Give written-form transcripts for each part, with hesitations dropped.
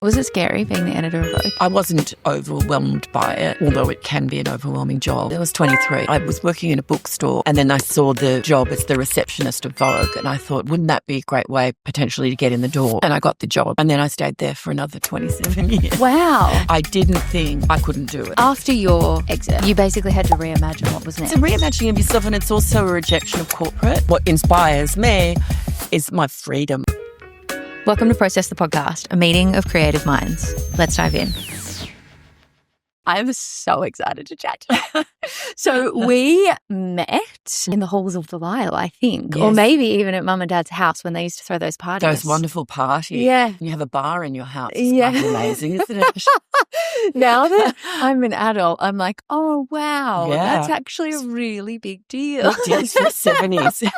Was it scary being the editor of Vogue? I wasn't overwhelmed by it, although it can be an overwhelming job. I was 23. I was working in a bookstore and then I saw the job as the receptionist of Vogue and I thought, wouldn't that be a great way potentially to get in the door? And I got the job and then I stayed there for another 27 years. Wow. I didn't think I couldn't do it. After your exit, you basically had to reimagine what was next. It's a reimagining of yourself and it's also a rejection of corporate. What inspires me is my freedom. Welcome to Process the Podcast, a meeting of creative minds. Let's dive in. I'm so excited to chat today. So we met in the halls of the Lyle, I think, Yes. or maybe even at Mum and Dad's house when they used to throw those parties. Those wonderful parties. Yeah. You have a bar in your house. It's Yeah. fucking amazing, isn't it? Now that I'm an adult, I'm like, oh, wow, Yeah. that's actually a really big deal. It is for the 70s.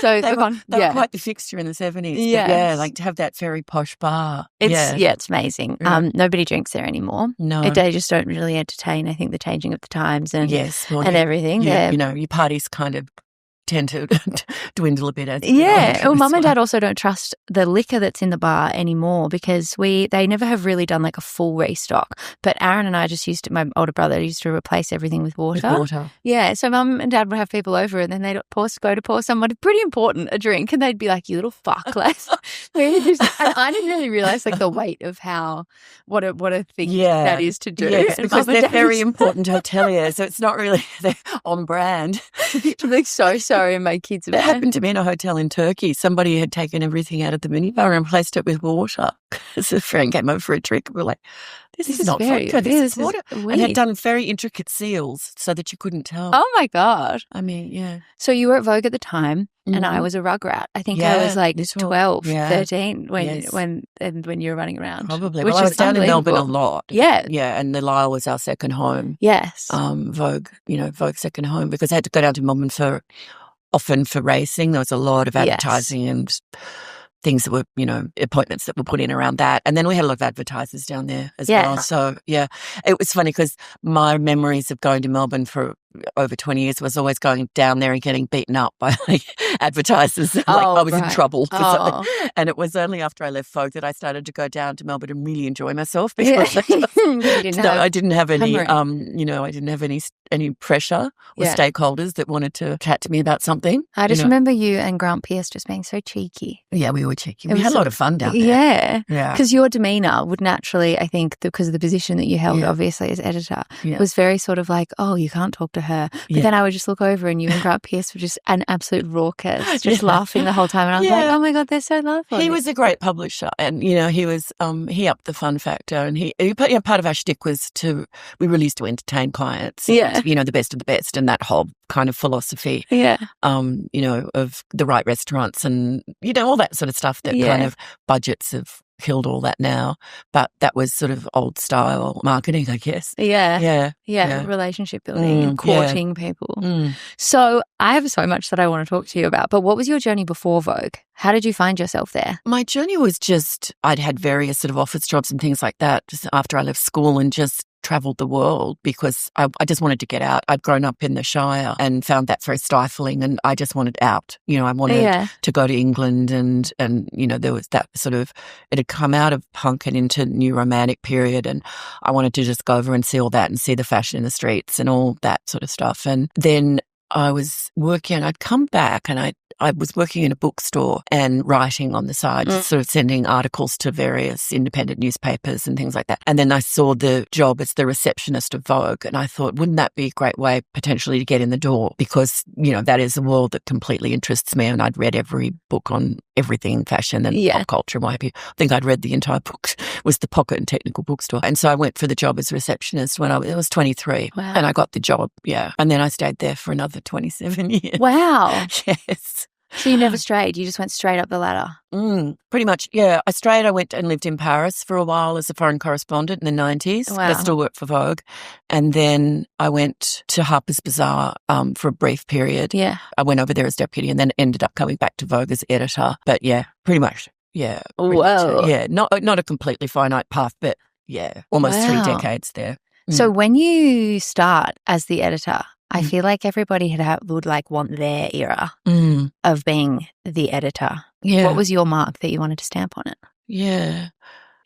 So They were yeah. quite the fixture in the 70s. But Yes. yeah, like to have that very posh bar. It's amazing. Yeah. Nobody drinks there anymore. No. They just don't really entertain, I think, the changing of the times and Well, and everything. you know, your parties kind of tend to dwindle a bit as Yeah. Well, Mum and Dad. Dad also don't trust the liquor that's in the bar anymore because they never have really done like a full restock. But Aaron and I my older brother used to replace everything with water. Yeah. So Mum and Dad would have people over and then they'd go to pour someone pretty important a drink and they'd be like, you little fuck. Like, and I didn't really realize like the weight of what a thing that is to do. Yes, And because Mum and they're Dad very was- important hoteliers, so it's not really they're on brand. I'm like, so sorry, my kids are That there. happened to me in a hotel in Turkey. Somebody had taken everything out of the minibar and replaced it with water. Because a friend came over for a drink and we were like, this is not vodka, this is water. And had done very intricate seals so that you couldn't tell. Oh my God. I mean, yeah. So you were at Vogue at the time and I Mhm. was a rugrat. I think Yeah, I was like little. 12, Yeah. 13 when Yes. when you were running around. Probably. Which Well, I is was down in Melbourne a unbelievable. lot. Yeah. Yeah, and the Lyle was our second home. Yes. Vogue second home because I had to go down to Melbourne often for racing. There was a lot of Yes. advertising and things that were, appointments that were put in around that. And then we had a lot of advertisers down there as Yeah. well. So, yeah, it was funny because my memories of going to Melbourne for over 20 years was always going down there and getting beaten up by advertisers. Like I was in right. trouble for Oh. something. And it was only after I left Vogue that I started to go down to Melbourne and really enjoy myself Yeah. because I didn't have any, hammering. I didn't have any pressure or Yeah. stakeholders that wanted to chat to me about something. I just remember you and Grant Pierce just being so cheeky. Yeah, we were cheeky. It We had was- a lot of fun down there. Yeah. Yeah. Because your demeanour would naturally, I think, because of the position that you held, Yeah. obviously, as editor, Yeah. was very sort of like, oh, you can't talk to her. But Yeah. then I would just look over and you and Grant Pierce were just an absolute raucous, just Yeah. laughing the whole time. And I was like, Yeah. oh my God, they're so lovely. He was a great publisher and, he was, he upped the fun factor and part of our shtick was we really used to entertain clients. Yeah. And, the best of the best and that whole kind of philosophy, Yeah. of the right restaurants and, all that sort of stuff that Yeah. kind of budgets have killed all that now. But that was sort of old style marketing, I guess. Yeah. Yeah. Yeah. Relationship building and yeah. courting people. Mm. So I have so much that I want to talk to you about, but what was your journey before Vogue? How did you find yourself there? My journey was just, I'd had various sort of office jobs and things like that just after I left school and just travelled the world because I just wanted to get out. I'd grown up in the Shire and found that very stifling and I just wanted out. I wanted to go to England and there was that sort of, it had come out of punk and into new romantic period and I wanted to just go over and see all that and see the fashion in the streets and all that sort of stuff. And then I was working, I'd come back and I was working in a bookstore and writing on the side, just sort of sending articles to various independent newspapers and things like that. And then I saw the job as the receptionist of Vogue and I thought, wouldn't that be a great way potentially to get in the door? Because, that is a world that completely interests me and I'd read every book on everything fashion and pop culture and what have you. I think I'd read the entire book, was the Pocket and Technical Bookstore. And so I went for the job as receptionist when I was 23 Wow. and I got the job, yeah. And then I stayed there for another 27 years. Wow. Yes. So you never strayed. You just went straight up the ladder. Pretty much, yeah. I went and lived in Paris for a while as a foreign correspondent in the 90s. Wow. But I still worked for Vogue. And then I went to Harper's Bazaar for a brief period. Yeah. I went over there as deputy and then ended up coming back to Vogue as editor. But yeah, pretty much, yeah. Whoa. Yeah, not a completely finite path, but yeah, almost 3 decades there. So when you start as the editor, I feel like everybody would want their era of being the editor. Yeah. What was your mark that you wanted to stamp on it? Yeah.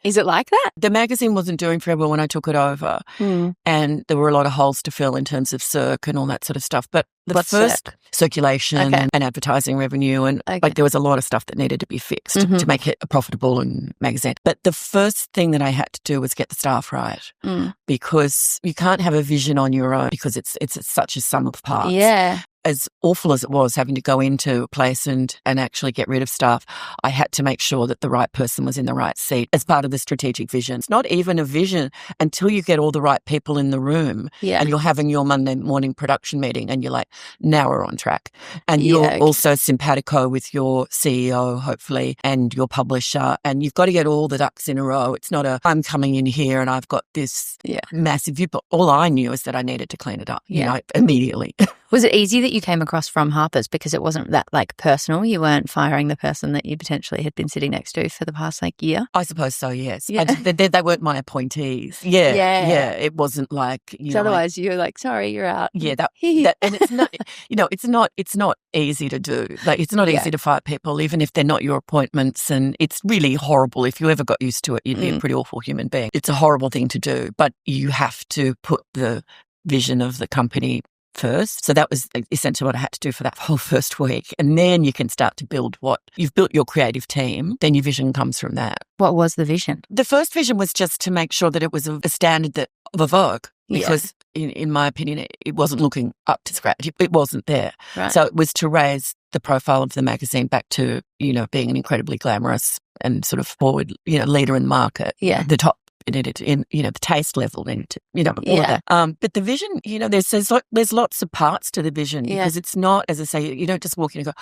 Is it like that? The magazine wasn't doing very well when I took it over, and there were a lot of holes to fill in terms of circ and all that sort of stuff. But the first circulation and advertising revenue, and like there was a lot of stuff that needed to be fixed to make it a profitable magazine. But the first thing that I had to do was get the staff right, because you can't have a vision on your own, because it's such a sum of parts. Yeah. As awful as it was having to go into a place and actually get rid of staff, I had to make sure that the right person was in the right seat as part of the strategic vision. It's not even a vision until you get all the right people in the room and you're having your Monday morning production meeting and you're like, now we're on track. And you're also simpatico with your CEO, hopefully, and your publisher. And you've got to get all the ducks in a row. It's not I'm coming in here and I've got this massive view. But all I knew is that I needed to clean it up, you know, immediately. Was it easy that you came across from Harper's because it wasn't that like personal? You weren't firing the person that you potentially had been sitting next to for the past like year? I suppose so, yes. Yeah. They weren't my appointees. Yeah. It wasn't like, you know. Otherwise you're like, sorry, you're out. Yeah, and it's not, you know, it's not easy to do. Like, it's not easy to fire people, even if they're not your appointments. And it's really horrible. If you ever got used to it, you'd be a pretty awful human being. It's a horrible thing to do, but you have to put the vision of the company first. So that was essentially what I had to do for that whole first week. And then you can start to build you've built your creative team. Then your vision comes from that. What was the vision? The first vision was just to make sure that it was a standard of a Vogue, because in my opinion, it wasn't looking up to scratch. It wasn't there. Right. So it was to raise the profile of the magazine back to, you know, being an incredibly glamorous and sort of forward, you know, leader in the market. Yeah. The top in you know, the taste level and, you know, all of that. But the vision, you know, there's lots of parts to the vision, because it's not, as I say, you don't just walk in and go,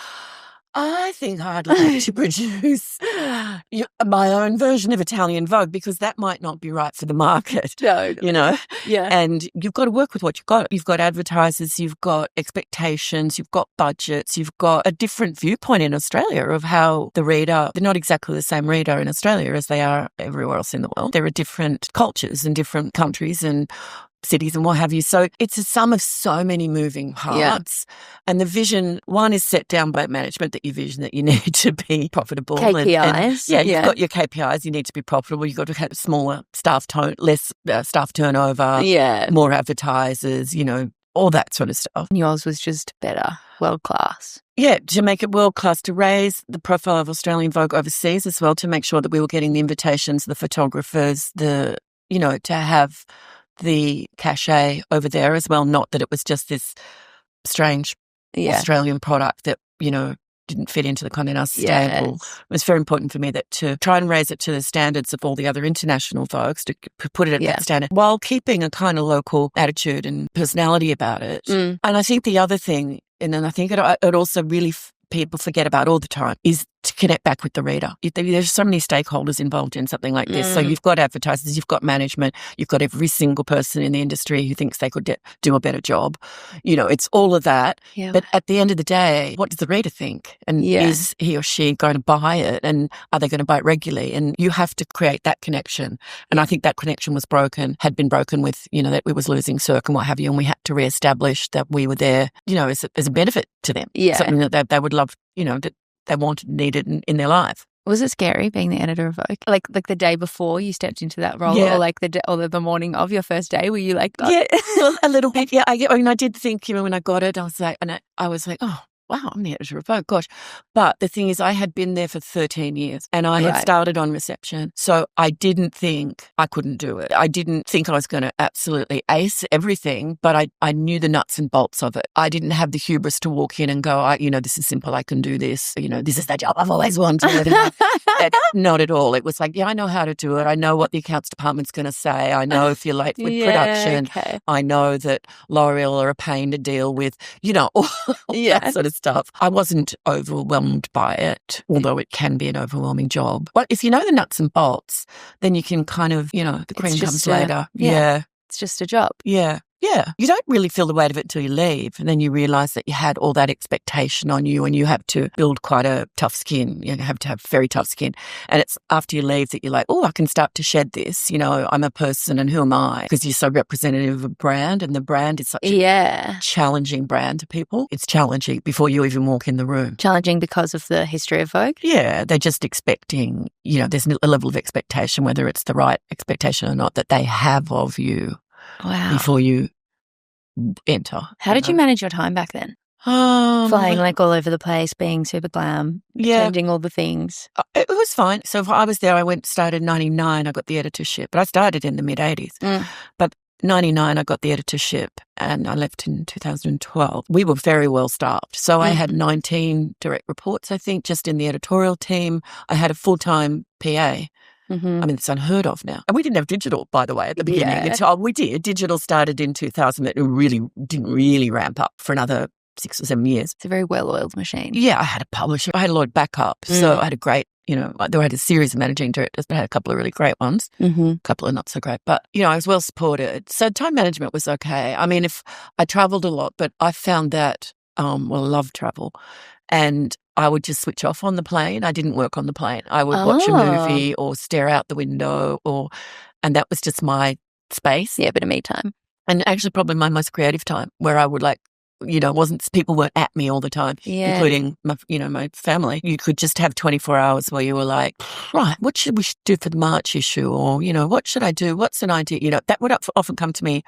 I think I'd like to produce my own version of Italian Vogue, because that might not be right for the market. No. You know? Yeah. And you've got to work with what you've got. You've got advertisers, you've got expectations, you've got budgets, you've got a different viewpoint in Australia of how the reader, they're not exactly the same reader in Australia as they are everywhere else in the world. There are different cultures and different countries and cities and what have you. So it's a sum of so many moving parts. And the vision, one is set down by management, that your vision that you need to be profitable. KPIs. You've got your KPIs, you need to be profitable. You've got to have smaller less staff turnover, more advertisers, you know, all that sort of stuff. Yours was just better, world class. Yeah, to make it world class, to raise the profile of Australian Vogue overseas as well, to make sure that we were getting the invitations, the photographers, to have the cachet over there as well. Not that it was just this strange Australian product that, you know, didn't fit into the Condé Nast stable. It was very important for me that to try and raise it to the standards of all the other international Vogues, to put it at that standard, while keeping a kind of local attitude and personality about it. And I think the other thing, and then I think it also really people forget about all the time, is to connect back with the reader. There's so many stakeholders involved in something like this. So you've got advertisers, you've got management, you've got every single person in the industry who thinks they could do a better job. You know, it's all of that. Yeah. But at the end of the day, what does the reader think? And is he or she going to buy it? And are they going to buy it regularly? And you have to create that connection. And I think that connection had been broken with, you know, that we was losing circ and what have you. And we had to reestablish that we were there, you know, as a benefit to them. Yeah. Something that they would love, you know, that they needed in their life. Was it scary being the editor of Vogue? Like the day before you stepped into that role, or like the morning of your first day, were you like, yeah, a little bit. Yeah, I did think, you know, when I got it, I was like, oh, wow, I'm the editor of Vogue, gosh. But the thing is, I had been there for 13 years and I had started on reception. So I didn't think I couldn't do it. I didn't think I was going to absolutely ace everything, but I knew the nuts and bolts of it. I didn't have the hubris to walk in and go, you know, this is simple, I can do this. You know, this is the job I've always wanted. Not at all. It was like, I know how to do it. I know what the accounts department's going to say. I know if you're late with production. Okay. I know that L'Oreal are a pain to deal with, you know, all that sort of stuff. I wasn't overwhelmed by it, although it can be an overwhelming job. But if you know the nuts and bolts, then you can kind of, you know, the cream comes later. Yeah. It's just a job. Yeah. Yeah. You don't really feel the weight of it till you leave. And then you realise that you had all that expectation on you and you have to build quite a tough skin. You have to have very tough skin. And it's after you leave that you're like, oh, I can start to shed this. You know, I'm a person and who am I? Because you're so representative of a brand, and the brand is such a challenging brand to people. It's challenging before you even walk in the room. Challenging because of the history of Vogue? Yeah. They're just expecting, you know, there's a level of expectation, whether it's the right expectation or not, that they have of you. Wow. Before you enter. How did you manage your time back then? Flying like all over the place, being super glam, changing all the things. It was fine. So I was there, started in 99, I got the editorship, but I started in the mid-80s. But 99, I got the editorship and I left in 2012. We were very well staffed. So I had 19 direct reports, I think, just in the editorial team. I had a full-time PA. I mean, it's unheard of now. And we didn't have digital, by the way, at the beginning. We did. Digital started in 2000. It really didn't really ramp up for another 6 or 7 years. It's a very well-oiled machine. Yeah, I had a publisher. I had a lot of backup. So I had a great, you know, I had a series of managing directors, but I had a couple of really great ones, a couple of not so great. But, you know, I was well supported. So time management was okay. I mean, if I traveled a lot, but I found that, I love travel. And I would just switch off on the plane. I didn't work on the plane. I would watch a movie or stare out the window and that was just my space. Yeah, a bit of me time. And actually probably my most creative time where I would people weren't at me all the time, including my family. You could just have 24 hours where you were like, right, what should we do for the March issue? Or, you know, what should I do? What's an idea? You know, that would often come to me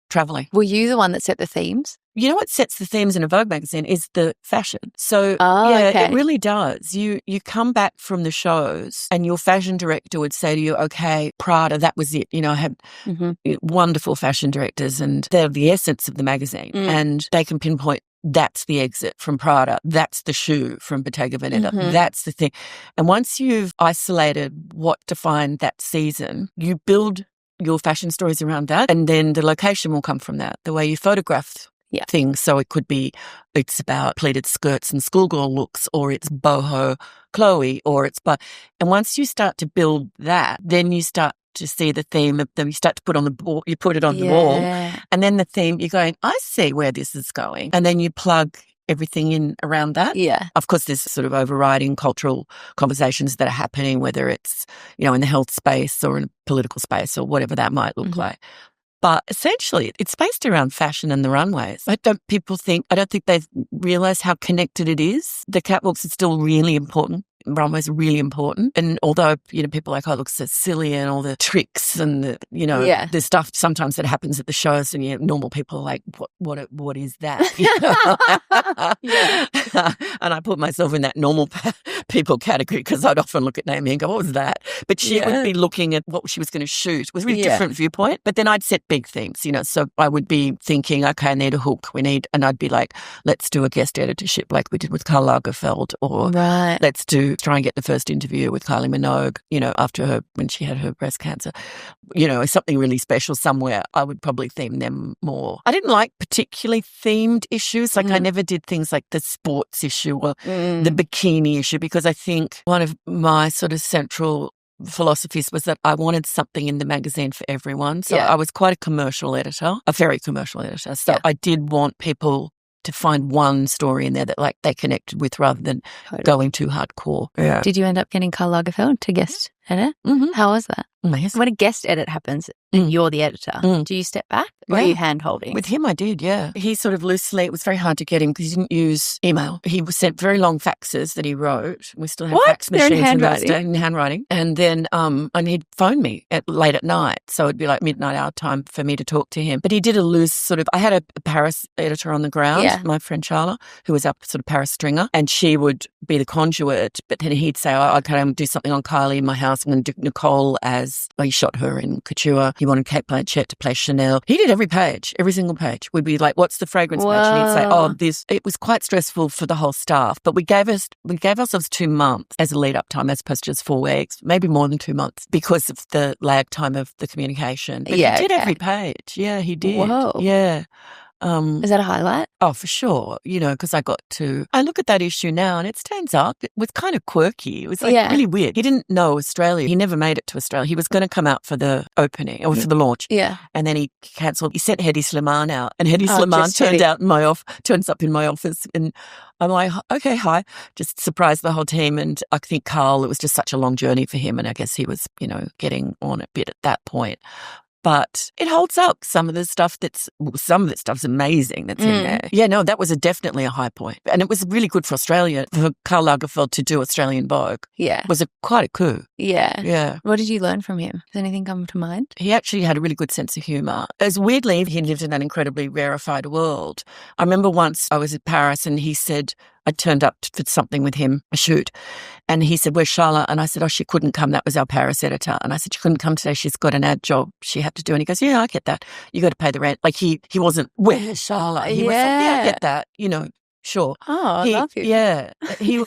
traveling. Were you the one that set the themes? You know what sets the themes in a Vogue magazine is the fashion. So, it really does. You come back from the shows and your fashion director would say to you, okay, Prada, that was it. You know, I have wonderful fashion directors and they're the essence of the magazine and they can pinpoint that's the exit from Prada. That's the shoe from Bottega Veneta. That's the thing. And once you've isolated what defined that season, you build your fashion stories around that and then the location will come from that. The way you photograph things. So it could be, it's about pleated skirts and schoolgirl looks, or it's boho Chloe, or it's, and once you start to build that, then you start to see the theme of them. You start to put on the board, you put it on the wall, and then the theme, you're going, I see where this is going. And then you plug everything in around that. Yeah. Of course, there's sort of overriding cultural conversations that are happening, whether it's, you know, in the health space or in a political space or whatever that might look like. But essentially, it's based around fashion and the runways. I don't think they realise how connected it is. The catwalks are still really important. Runways are really important. And although, you know, people are like, oh, it looks so silly and all the tricks and the, you know, the stuff sometimes that happens at the shows and normal people are like, what is that? And I put myself in that normal people category because I'd often look at Naomi and go, what was that? But she would be looking at what she was going to shoot with a really different viewpoint. But then I'd set big themes, you know, so I would be thinking, okay, I need a hook. And I'd be like, let's do a guest editorship like we did with Karl Lagerfeld, or let's try and get the first interview with Kylie Minogue, you know, when she had her breast cancer, you know, something really special somewhere. I would probably theme them more. I didn't like particularly themed issues. Like I never did things like the sports issue or the bikini issue, because I think one of my sort of central philosophies was that I wanted something in the magazine for everyone. So I was quite a very commercial editor. So I did want people to find one story in there that like they connected with rather than going too hardcore. Yeah. Did you end up getting Karl Lagerfeld to guest edit? How was that? Amazing. When a guest edit happens and you're the editor, do you step back or are you hand-holding? With him, I did, yeah. He sort of loosely, it was very hard to get him because he didn't use email. He sent very long faxes that he wrote. We still have fax machines in handwriting. And then and he'd phone me late at night. So it'd be like midnight our time for me to talk to him. But he did a loose sort of, I had a Paris editor on the ground, my friend Charla, who was up sort of Paris stringer, and she would be the conduit. But then he'd say, I'm going to do something on Kylie in my house. I'm going to do Nicole he shot her in couture. He wanted Kate Blanchett to play Chanel. He did every single page. We'd be like, what's the fragrance match? And he'd say, it was quite stressful for the whole staff, but we gave ourselves 2 months as a lead up time as opposed to just 4 weeks, maybe more than 2 months because of the lag time of the communication. But he did every page. Yeah, he did. Whoa. Yeah. Is that a highlight? Oh, for sure. Because I look at that issue now and it stands up. It was kind of quirky. It was really weird. He didn't know Australia. He never made it to Australia. He was going to come out for the opening or for the launch. Yeah. And then he cancelled. He sent Hedy Slimane out and Hedy Slimane turns up in my office and I'm like, okay, hi. Just surprised the whole team. And I think Karl, it was just such a long journey for him. And I guess he was, getting on a bit at that point. But it holds up. Some of the stuff's amazing that's in there. Yeah, no, that was definitely a high point. And it was really good for Australia, for Karl Lagerfeld to do Australian Vogue. Yeah. It was quite a coup. Yeah. Yeah. What did you learn from him? Does anything come to mind? He actually had a really good sense of humour. As weirdly, he lived in that incredibly rarefied world. I remember once I was in Paris and he said, I turned up for something with him, a shoot, and he said, where's Charlotte? And I said, she couldn't come. That was our Paris editor. And I said, she couldn't come today. She's got an ad job she had to do. And he goes, yeah, I get that. You got to pay the rent. Like he wasn't, where's Charlotte? He was like, yeah, I get that, Sure. Oh, I love you. Yeah. He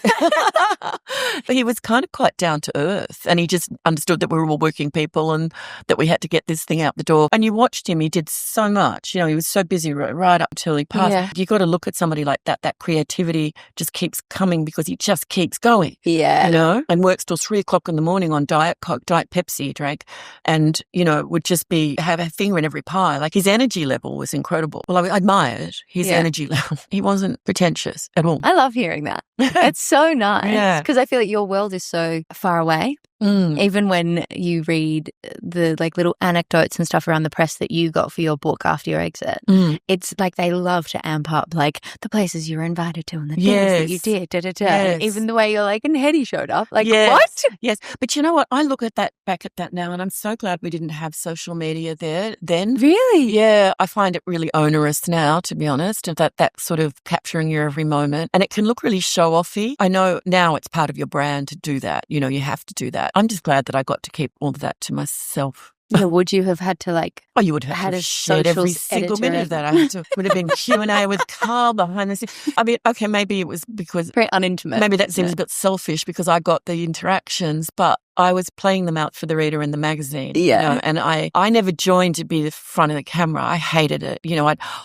was kind of quite down to earth and he just understood that we were all working people and that we had to get this thing out the door. And you watched him, he did so much. He was so busy right up until he passed. Yeah. You got to look at somebody like that. That creativity just keeps coming because he just keeps going. Yeah. And works till 3:00 in the morning on Diet Coke, Diet Pepsi he drank. And, would just have a finger in every pie. Like his energy level was incredible. Well, I admired his energy level. He wasn't pretentious at all. I love hearing that. It's so nice because I feel like your world is so far away. Even when you read the little anecdotes and stuff around the press that you got for your book after your exit, it's like they love to amp up the places you were invited to and the things that you did. And even the way you're and Hedy showed up. What? Yes. But you know what? I look back at that now and I'm so glad we didn't have social media there then. Really? Yeah. I find it really onerous now, to be honest, that sort of capturing your every moment. And it can look really show-offy. I know now it's part of your brand to do that. You have to do that. I'm just glad that I got to keep all of that to myself. Yeah, would you have had to you would have had to shared every single minute of that. Would have been Q&A with Karl behind the scenes. I mean, okay, maybe it was because very unintimate. Maybe that seems a bit selfish because I got the interactions, but I was playing them out for the reader in the magazine. Yeah. And I never joined to be the front of the camera. I hated it.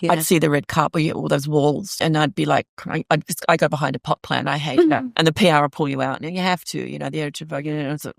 I'd see the red carpet, all those walls, and I'd be like, I go behind a pot plant. I hate that. And the PR will pull you out, and you have to. The editor of Vogue, it's like,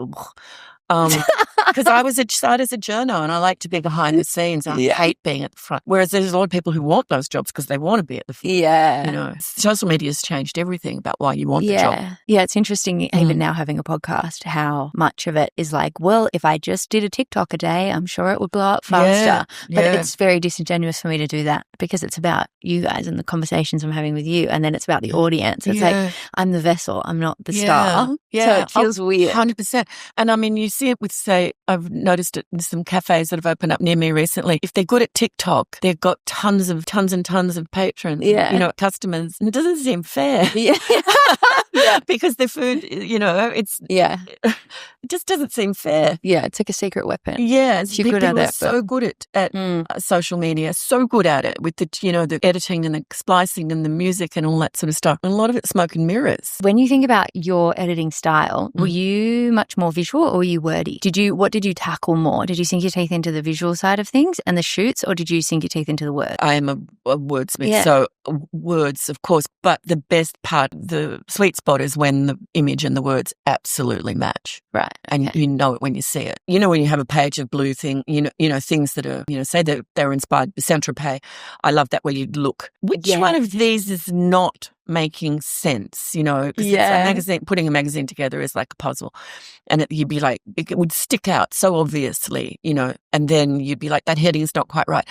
because I started as a journo and I like to be behind the scenes. I hate being at the front. Whereas there's a lot of people who want those jobs because they want to be at the front. Yeah. Social media has changed everything about why you want the job. Yeah, it's interesting even now having a podcast, how much of it is well, if I just did a TikTok a day, I'm sure it would blow up faster. But it's very disingenuous for me to do that because it's about you guys and the conversations I'm having with you. And then it's about the audience. It's I'm the vessel, I'm not the star. Yeah. So it feels weird. 100%. And I mean, you see it with, say, I've noticed it in some cafes that have opened up near me recently. If they're good at TikTok, they've got tons and tons of patrons, customers. And it doesn't seem fair. Yeah. Because the food, it just doesn't seem fair. Yeah, it's like a secret weapon. Yeah. You're good at it. So good at social media, so good at it with the editing and the splicing and the music and all that sort of stuff. And a lot of it's smoke and mirrors. When you think about your editing style, were you much more visual or were you wordy? What did you tackle more? Did you sink your teeth into the visual side of things and the shoots, or did you sink your teeth into the words? I am a wordsmith, so words, of course. But the best part, the sweet spot is when the image and the words absolutely match. Right. And you know it when you see it. When you have a page of blue things that are, say they're inspired by Saint-Tropez. I love that where you look. Which one of these is not making sense, because it's a magazine, putting a magazine together is like a puzzle. And you'd be like, it would stick out so obviously, and then you'd be like, that heading is not quite right.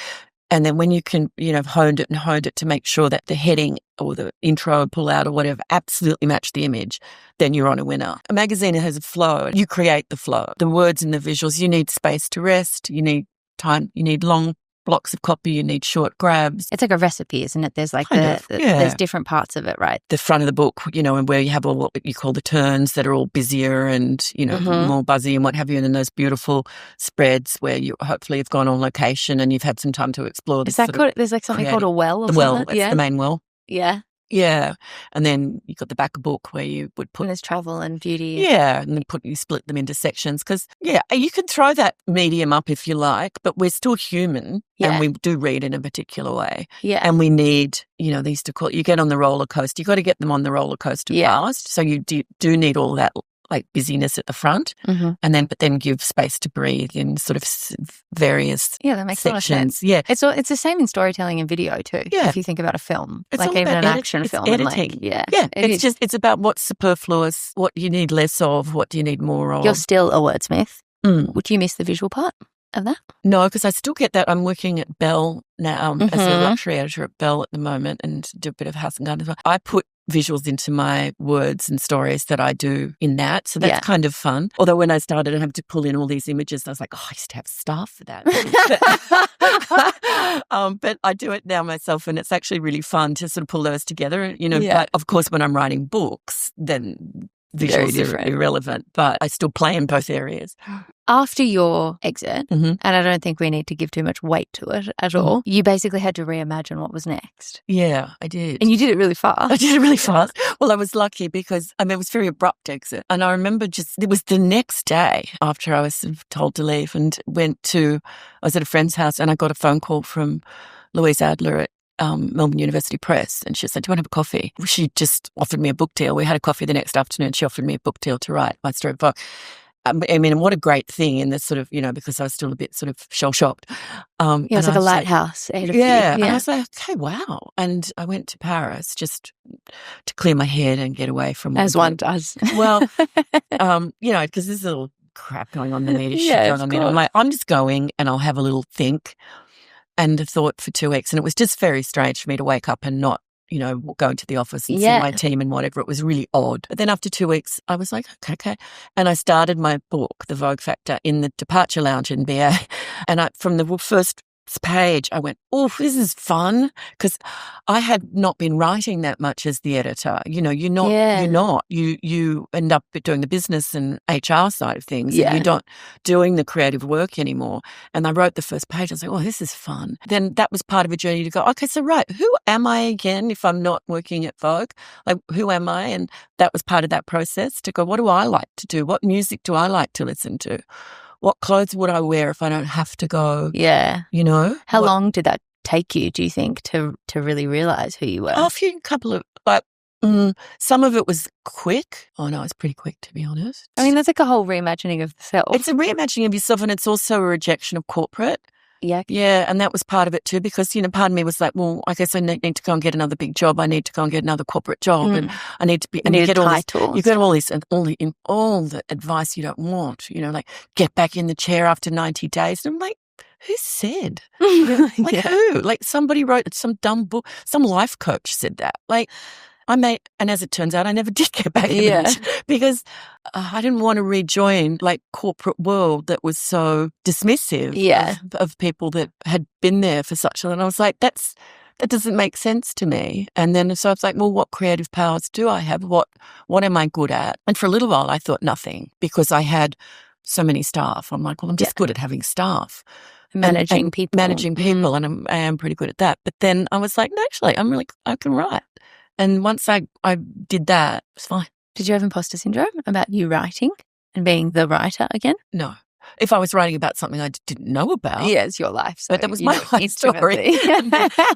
And then when you can, honed it to make sure that the heading or the intro pull out or whatever absolutely match the image, then you're on a winner. A magazine has a flow. You create the flow. The words and the visuals, you need space to rest. You need time. You need long blocks of copy, you need short grabs. It's like a recipe, isn't it? There's there's different parts of it, right? The front of the book, and where you have all what you call the turns that are all busier and, more buzzy and what have you. And then those beautiful spreads where you hopefully have gone on location and you've had some time to explore. Is that called, there's something called a well or something? The well, it's the main well. Yeah. Yeah. And then you got the back book where you would put... And there's travel and beauty. Yeah. And then you split them into sections because, you can throw that medium up if you like, but we're still human and we do read in a particular way. Yeah. And we need, they used to call it, you get on the roller coaster. You got to get them on the roller coaster fast. So you do need all that like busyness at the front, but then give space to breathe in sort of various that makes sections. A lot of sense. Yeah, it's the same in storytelling and video too. Yeah, if you think about a film, it's like all even about an action film, editing. It's about what's superfluous, what you need less of, what do you need more of. You're still a wordsmith. Would you miss the visual part of that? No, because I still get that. I'm working at Bell now as a luxury editor at Bell at the moment and do a bit of house and garden as well. I put visuals into my words and stories that I do in that. So that's kind of fun. Although when I started, I had to pull in all these images. I was like, I used to have staff for that. But I do it now myself and it's actually really fun to sort of pull those together. But of course, when I'm writing books, then visuals are irrelevant, but I still play in both areas. After your exit, and I don't think we need to give too much weight to it at all, you basically had to reimagine what was next. Yeah, I did. And you did it really fast. I did it really fast. Well, I was lucky because, it was a very abrupt exit. And I remember it was the next day after I was sort of told to leave and I was at a friend's house and I got a phone call from Louise Adler at Melbourne University Press, and she said, do you want to have a coffee? She just offered me a book deal. We had a coffee the next afternoon. She offered me a book deal to write my story of Vogue. What a great thing in this sort of, because I was still a bit sort of shell-shocked. It was like a lighthouse. Yeah. And I was like, okay, wow. And I went to Paris just to clear my head and get away from... As one does. Well, because there's a little crap going on in the media shit going on. I'm like, I'm just going and I'll have a little think. And I thought for 2 weeks, and it was just very strange for me to wake up and not, go into the office and see my team and whatever. It was really odd. But then after 2 weeks, I was like, okay. And I started my book, The Vogue Factor, in the departure lounge in BA. And from the first page, I went, oh, this is fun, because I had not been writing that much as the editor. You end up doing the business and HR side of things. And you're not doing the creative work anymore. And I wrote the first page. I was like, oh, this is fun. Then that was part of a journey to go, okay, so who am I again if I'm not working at Vogue? Like, who am I? And that was part of that process to go, what do I like to do? What music do I like to listen to? What clothes would I wear if I don't have to go? Yeah. How long did that take you, do you think, to really realise who you were? Some of it was quick. Oh, no, it's pretty quick, to be honest. That's like a whole reimagining of the self. It's a reimagining of yourself, and it's also a rejection of corporate. Yeah. Yeah, and that was part of it too, because, part of me was like, well, I guess I need to go and get another big job. I need to go and get another corporate job, and I need to be, and you get all this, you get all this, and all the advice you don't want, like get back in the chair after 90 days. And I'm like, who said? Who? Like somebody wrote some dumb book, some life coach said that. Like, and as it turns out, I never did get back in it because I didn't want to rejoin like corporate world that was so dismissive of people that had been there for such long. And I was like, that doesn't make sense to me. And then so I was like, well, what creative powers do I have? What am I good at? And for a little while, I thought nothing, because I had so many staff. I'm like, well, I'm just good at having staff. Managing people. And I am pretty good at that. But then I was like, no, actually, I can write. And once I did that, it was fine. Did you have imposter syndrome about you writing and being the writer again? No. If I was writing about something I didn't know about. Yeah, it's your life. So but that was my life story.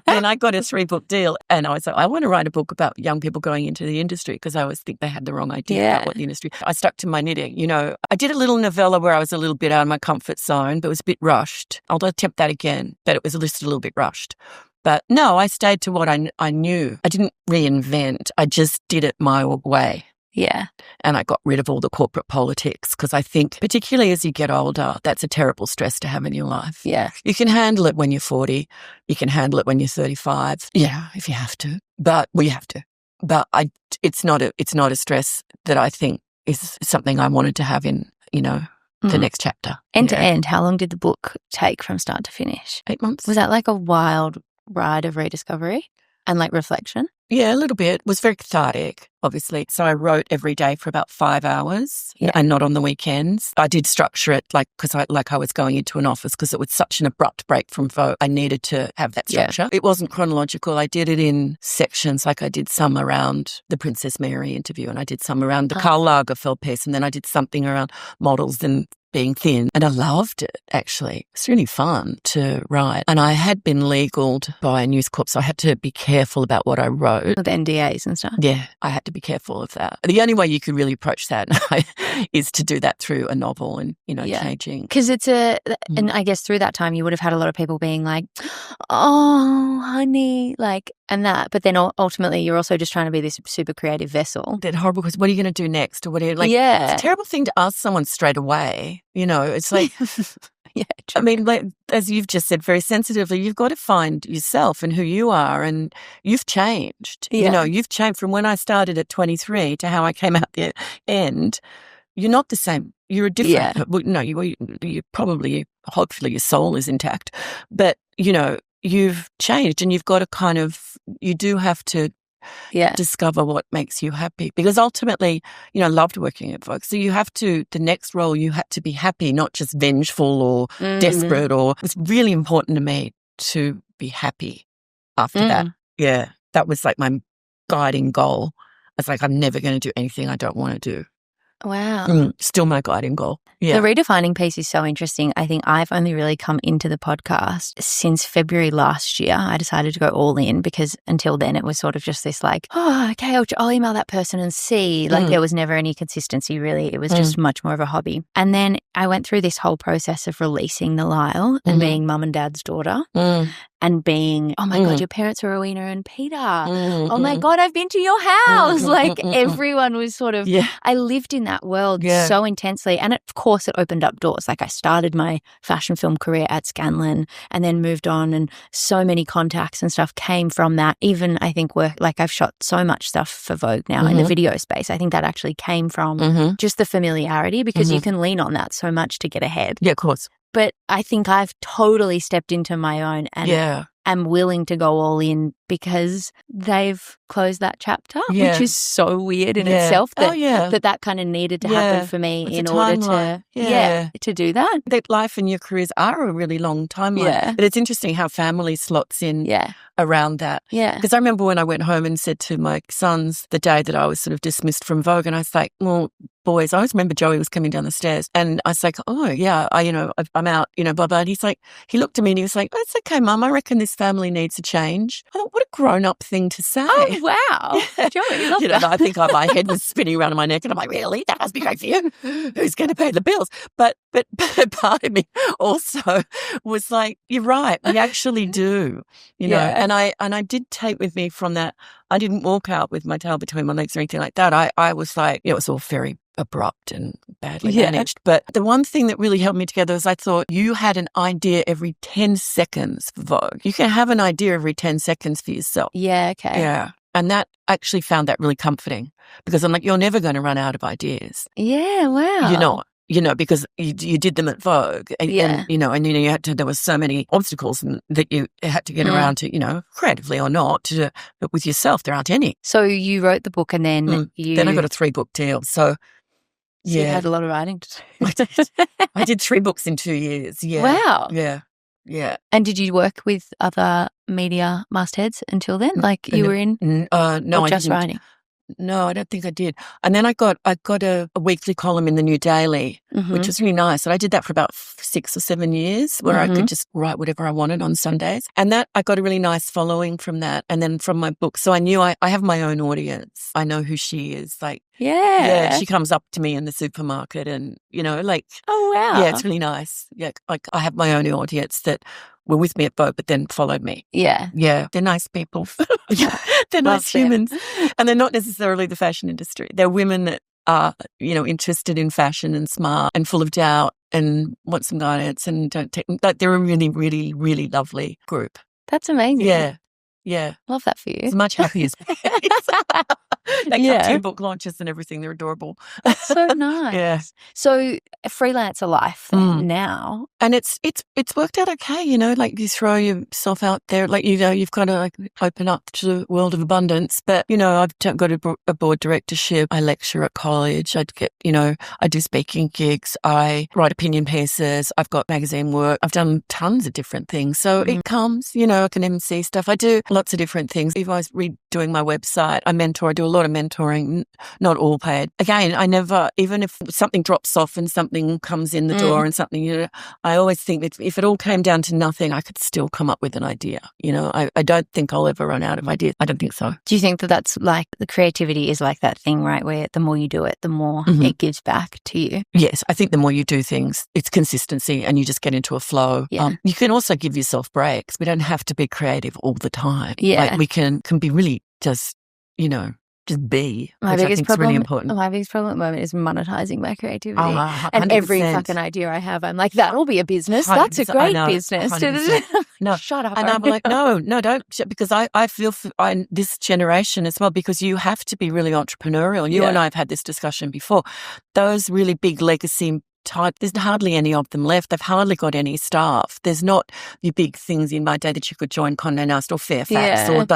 Then I got a 3-book deal, and I was like, I want to write a book about young people going into the industry, because I always think they had the wrong idea about what the industry. I stuck to my knitting. I did a little novella where I was a little bit out of my comfort zone, but it was a bit rushed. I'll attempt that again, but it was just a little bit rushed. But no, I stayed to what I knew. I didn't reinvent. I just did it my way. Yeah. And I got rid of all the corporate politics, because I think, particularly as you get older, that's a terrible stress to have in your life. Yeah. You can handle it when you're 40. You can handle it when you're 35. Yeah, if you have to. But we have to. But it's not a stress that I think is something I wanted to have in, the next chapter. End to end, how long did the book take from start to finish? 8 months. Was that like a wild ride of rediscovery and like reflection? Yeah, a little bit. It was very cathartic, obviously. So I wrote every day for about 5 hours and not on the weekends. I did structure it because I was going into an office because it was such an abrupt break from Vogue. I needed to have that structure. Yeah. It wasn't chronological. I did it in sections. Like I did some around the Princess Mary interview and I did some around the Karl Lagerfeld piece and then I did something around models and being thin. And I loved it, actually. It's really fun to write. And I had been legaled by News Corp, so I had to be careful about what I wrote. With NDAs and stuff? Yeah, I had to be careful of that. The only way you could really approach that is to do that through a novel and, caging. Because it's and I guess through that time you would have had a lot of people being like, oh, honey, like, and that. But then ultimately you're also just trying to be this super creative vessel. That's horrible because what are you going to do next? Or what are you, like, it's a terrible thing to ask someone straight away. It's like, I mean, like, as you've just said very sensitively, you've got to find yourself and who you are. And you've changed. Yeah. You've changed from when I started at 23 to how I came out the end. You're not the same. You're a different. Yeah. Well, no, you probably, hopefully your soul is intact. But, you've changed and you've got to you do have to discover what makes you happy. Because ultimately, I loved working at Vogue. So the next role, you had to be happy, not just vengeful or desperate. Or it's really important to me to be happy after that. Yeah. That was like my guiding goal. It's like, I'm never going to do anything I don't want to do. Wow. Still my guiding goal. Yeah. The redefining piece is so interesting. I think I've only really come into the podcast since February last year. I decided to go all in because until then it was sort of just this like, oh, okay, I'll email that person and see. Like there was never any consistency really. It was just much more of a hobby. And then I went through this whole process of releasing the Lyle and being mum and dad's daughter. And being, oh my God, your parents are Rowena and Peter. Oh my God, I've been to your house. Like everyone was sort of, I lived in that world so intensely. And of course it opened up doors. Like I started my fashion film career at Scanlan and then moved on, and so many contacts and stuff came from that. Even I think I've shot so much stuff for Vogue now in the video space. I think that actually came from just the familiarity because you can lean on that so much to get ahead. Yeah, of course. But I think I've totally stepped into my own and am willing to go all in because they've closed that chapter, which is so weird in itself that kind of needed to happen for me in order to do that. That life and your careers are a really long timeline. Yeah. But it's interesting how family slots in around that. Yeah. Because I remember when I went home and said to my sons the day that I was sort of dismissed from Vogue, and I was like, well, boys, I always remember Joey was coming down the stairs and I was like, oh yeah, I'm out, blah, blah. And he's like, he looked at me and he was like, oh, it's okay, Mum. I reckon this family needs a change. I thought, what a grown-up thing to say. Oh, wow. Yeah. Joey, love that. I think my head was spinning around my neck and I'm like, really? That must be great for you. Who's going to pay the bills? But part of me also was like, you're right. We actually do, and I did take with me from that. I didn't walk out with my tail between my legs or anything like that. I was like, it was all very abrupt and badly managed. But the one thing that really held me together was I thought you had an idea every 10 seconds for Vogue. You can have an idea every 10 seconds for yourself. Yeah, okay. Yeah. And that actually found that really comforting because I'm like, you're never going to run out of ideas. Yeah, wow. Because you did them at Vogue and you had to, there were so many obstacles that you had to get around to, creatively or not, but with yourself, there aren't any. So you wrote the book and then Then I got a 3-book deal. So you had a lot of writing to do. I did 3 books in 2 years. Yeah. Wow. Yeah. Yeah. And did you work with other media mastheads until then? Like you were in? No, I just didn't. writing? No, I don't think I did. And then I got a weekly column in the New Daily, which was really nice. And I did that for about 6 or 7 years where I could just write whatever I wanted on Sundays. And that I got a really nice following from that. And then from my book. So I knew I have my own audience. I know who she is. Like, she comes up to me in the supermarket and, oh, wow. Yeah, it's really nice. Yeah. Like I have my own audience that were with me at Vogue, but then followed me. Yeah. Yeah. They're nice people. They're nice humans. And they're not necessarily the fashion industry. They're women that are, interested in fashion and smart and full of doubt and want some guidance and don't take, like, they're a really, really, really lovely group. That's amazing. Yeah. Yeah. Love that for you. As much happy as They come to book launches and everything. They're adorable. That's so nice. Yeah. So freelancer life now. And it's worked out okay, like you throw yourself out there, like, you've got to like open up to the world of abundance. But, I've got a board directorship. I lecture at college. I do speaking gigs. I write opinion pieces. I've got magazine work. I've done tons of different things. So it comes, I can MC stuff. I do lots of different things. If I was redoing my website, I mentor. I do a lot of mentoring, not all paid. Again, I never, even if something drops off and something comes in the door and something, I always think that if it all came down to nothing, I could still come up with an idea. I don't think I'll ever run out of ideas. I don't think so. Do you think that that's like the creativity is like that thing, right, where the more you do it, the more it gives back to you? Yes, I think the more you do things, it's consistency and you just get into a flow. Yeah. You can also give yourself breaks. We don't have to be creative all the time. Yeah. Like we can be really just be, which I think is really important. My biggest problem at the moment is monetizing my creativity. 100%. And every fucking idea I have, I'm like, that'll be a business. That's a great business. No, shut up. And I'm like, no, don't. Because I feel for this generation as well, because you have to be really entrepreneurial. You and I have had this discussion before. Those really big legacy type, there's hardly any of them left. They've hardly got any staff. There's not the big things in my day that you could join Condé Nast or Fairfax or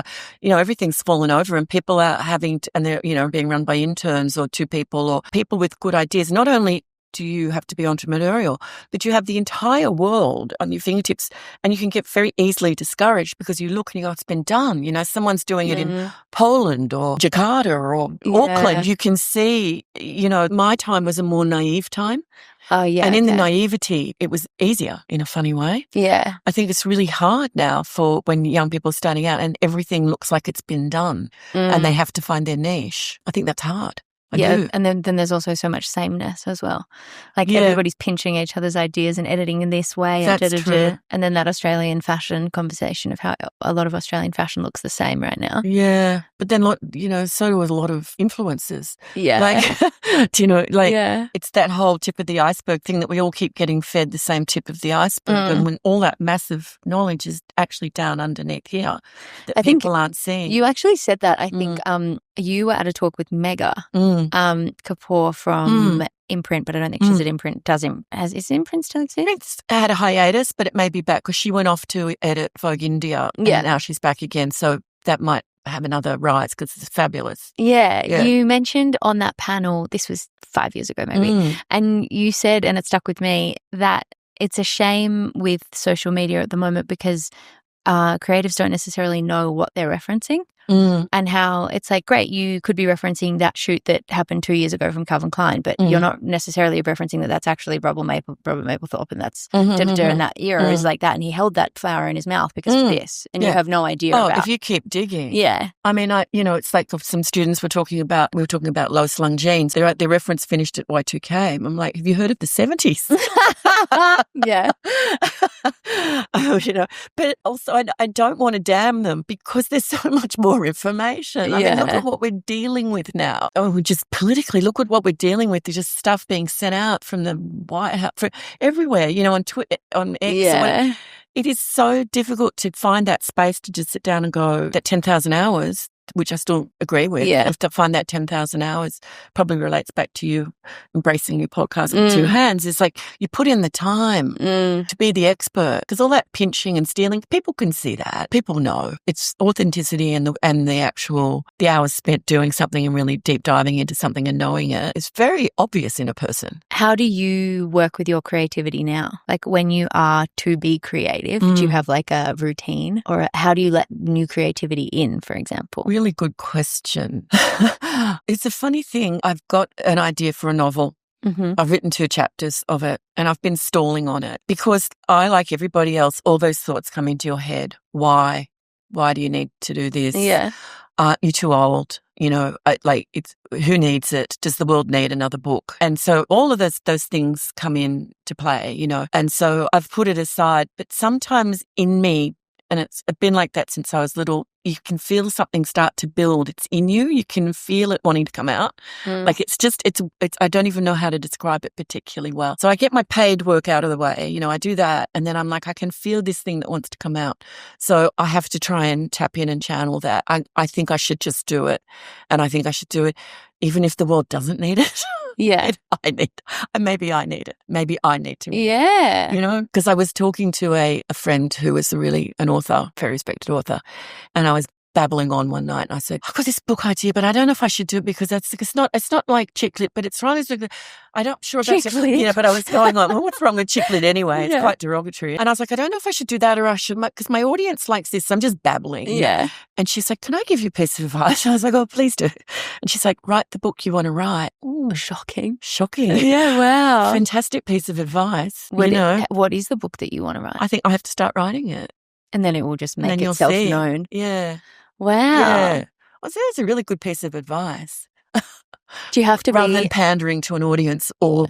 everything's fallen over and people are and they're, being run by interns or two people or people with good ideas. Not only do you have to be entrepreneurial, but you have the entire world on your fingertips and you can get very easily discouraged because you look and you go, it's been done. Someone's doing it in Poland or Jakarta or Auckland. You can see, my time was a more naive time. Oh, yeah. And in the naivety, it was easier in a funny way. Yeah. I think it's really hard now for when young people are starting out and everything looks like it's been done and they have to find their niche. I think that's hard. I do. And then there's also so much sameness as well. Like everybody's pinching each other's ideas and editing in this way. That's true. And then that Australian fashion conversation of how a lot of Australian fashion looks the same right now. Yeah. But then, so do a lot of influencers. Yeah. Like, it's that whole tip of the iceberg thing that we all keep getting fed the same tip of the iceberg. And when all that massive knowledge is actually down underneath here that people aren't seeing. You actually said that, I think, you were at a talk with Mega Kapoor from Imprint, but I don't think she's at Imprint. Is Imprint still exist? Imprint's had a hiatus, but it may be back because she went off to edit Vogue India and now she's back again. So that might have another rise because it's fabulous. Yeah. You mentioned on that panel, this was 5 years ago maybe, and you said, and it stuck with me, that it's a shame with social media at the moment because creatives don't necessarily know what they're referencing. And how it's like, great, you could be referencing that shoot that happened 2 years ago from Calvin Klein, but you're not necessarily referencing that that's actually Robert Mapplethorpe and that's and that era is like that. And he held that flower in his mouth because of this. And you have no idea about. If you keep digging. Yeah. I mean, it's like some students we were talking about low slung jeans. Their reference finished at Y2K. I'm like, have you heard of the 70s? Yeah. But also I don't want to damn them because there's so much more information. I mean, look at what we're dealing with now. We just politically look at what we're dealing with. There's just stuff being sent out from the White House, everywhere, on Twitter, on X. Yeah. It is so difficult to find that space to just sit down and go, that 10,000 hours, which I still agree with. Yeah. To find that 10,000 hours probably relates back to you embracing your podcast with two hands. It's like you put in the time to be the expert because all that pinching and stealing, people can see that. People know. It's authenticity and the hours spent doing something and really deep diving into something and knowing it is very obvious in a person. How do you work with your creativity now? Like when you are to be creative, do you have like a routine or how do you let new creativity in, for example? Really good question. It's a funny thing. I've got an idea for a novel. I've written 2 chapters of it and I've been stalling on it because I, like everybody else, all those thoughts come into your head. Why? Why do you need to do this? Yeah. You're too old. It's who needs it? Does the world need another book? And so all of those things come into play, and so I've put it aside. But sometimes in me, and it's been like that since I was little, you can feel something start to build. It's in you. You can feel it wanting to come out. Like it's I don't even know how to describe it particularly well. So I get my paid work out of the way. You know, I do that. And then I'm like, I can feel this thing that wants to come out. So I have to try and tap in and channel that. I think I should just do it. And I think I should do it even if the world doesn't need it. Yeah. Maybe I need it. Maybe I need to. Yeah. You know, because I was talking to a friend who was an author, very respected author, and I was babbling on one night and I said, I've got this book idea, but I don't know if I should do it because it's not like chick lit, but it's right. I'm not sure about chick lit. Yeah, but I was going on, well, what's wrong with chick lit anyway? It's quite derogatory. And I was like, I don't know if I should do that or I should, because my audience likes this. So I'm just babbling. Yeah. And she's like, can I give you a piece of advice? I was like, oh, please do. And she's like, write the book you want to write. Ooh, shocking. Yeah, wow. Fantastic piece of advice. What is the book that you want to write? I think I have to start writing it. And then it will just make itself known. Yeah. Wow. Yeah. I say that's a really good piece of advice. Do you have to rather than pandering to an audience or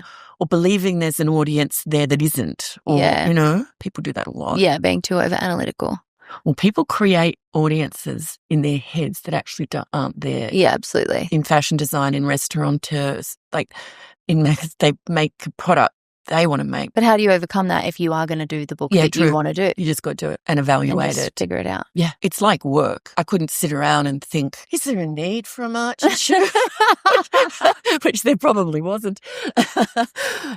believing there's an audience there that isn't? Or, you know, people do that a lot. Yeah, being too over-analytical. Well, people create audiences in their heads that actually aren't there. Yeah, absolutely. In fashion design, in restaurateurs, they make a product they want to make. But how do you overcome that if you are going to do the book that you want to do? You just got to do it and evaluate it. Figure it out. Yeah. It's like work. I couldn't sit around and think, is there a need for a march? Which there probably wasn't.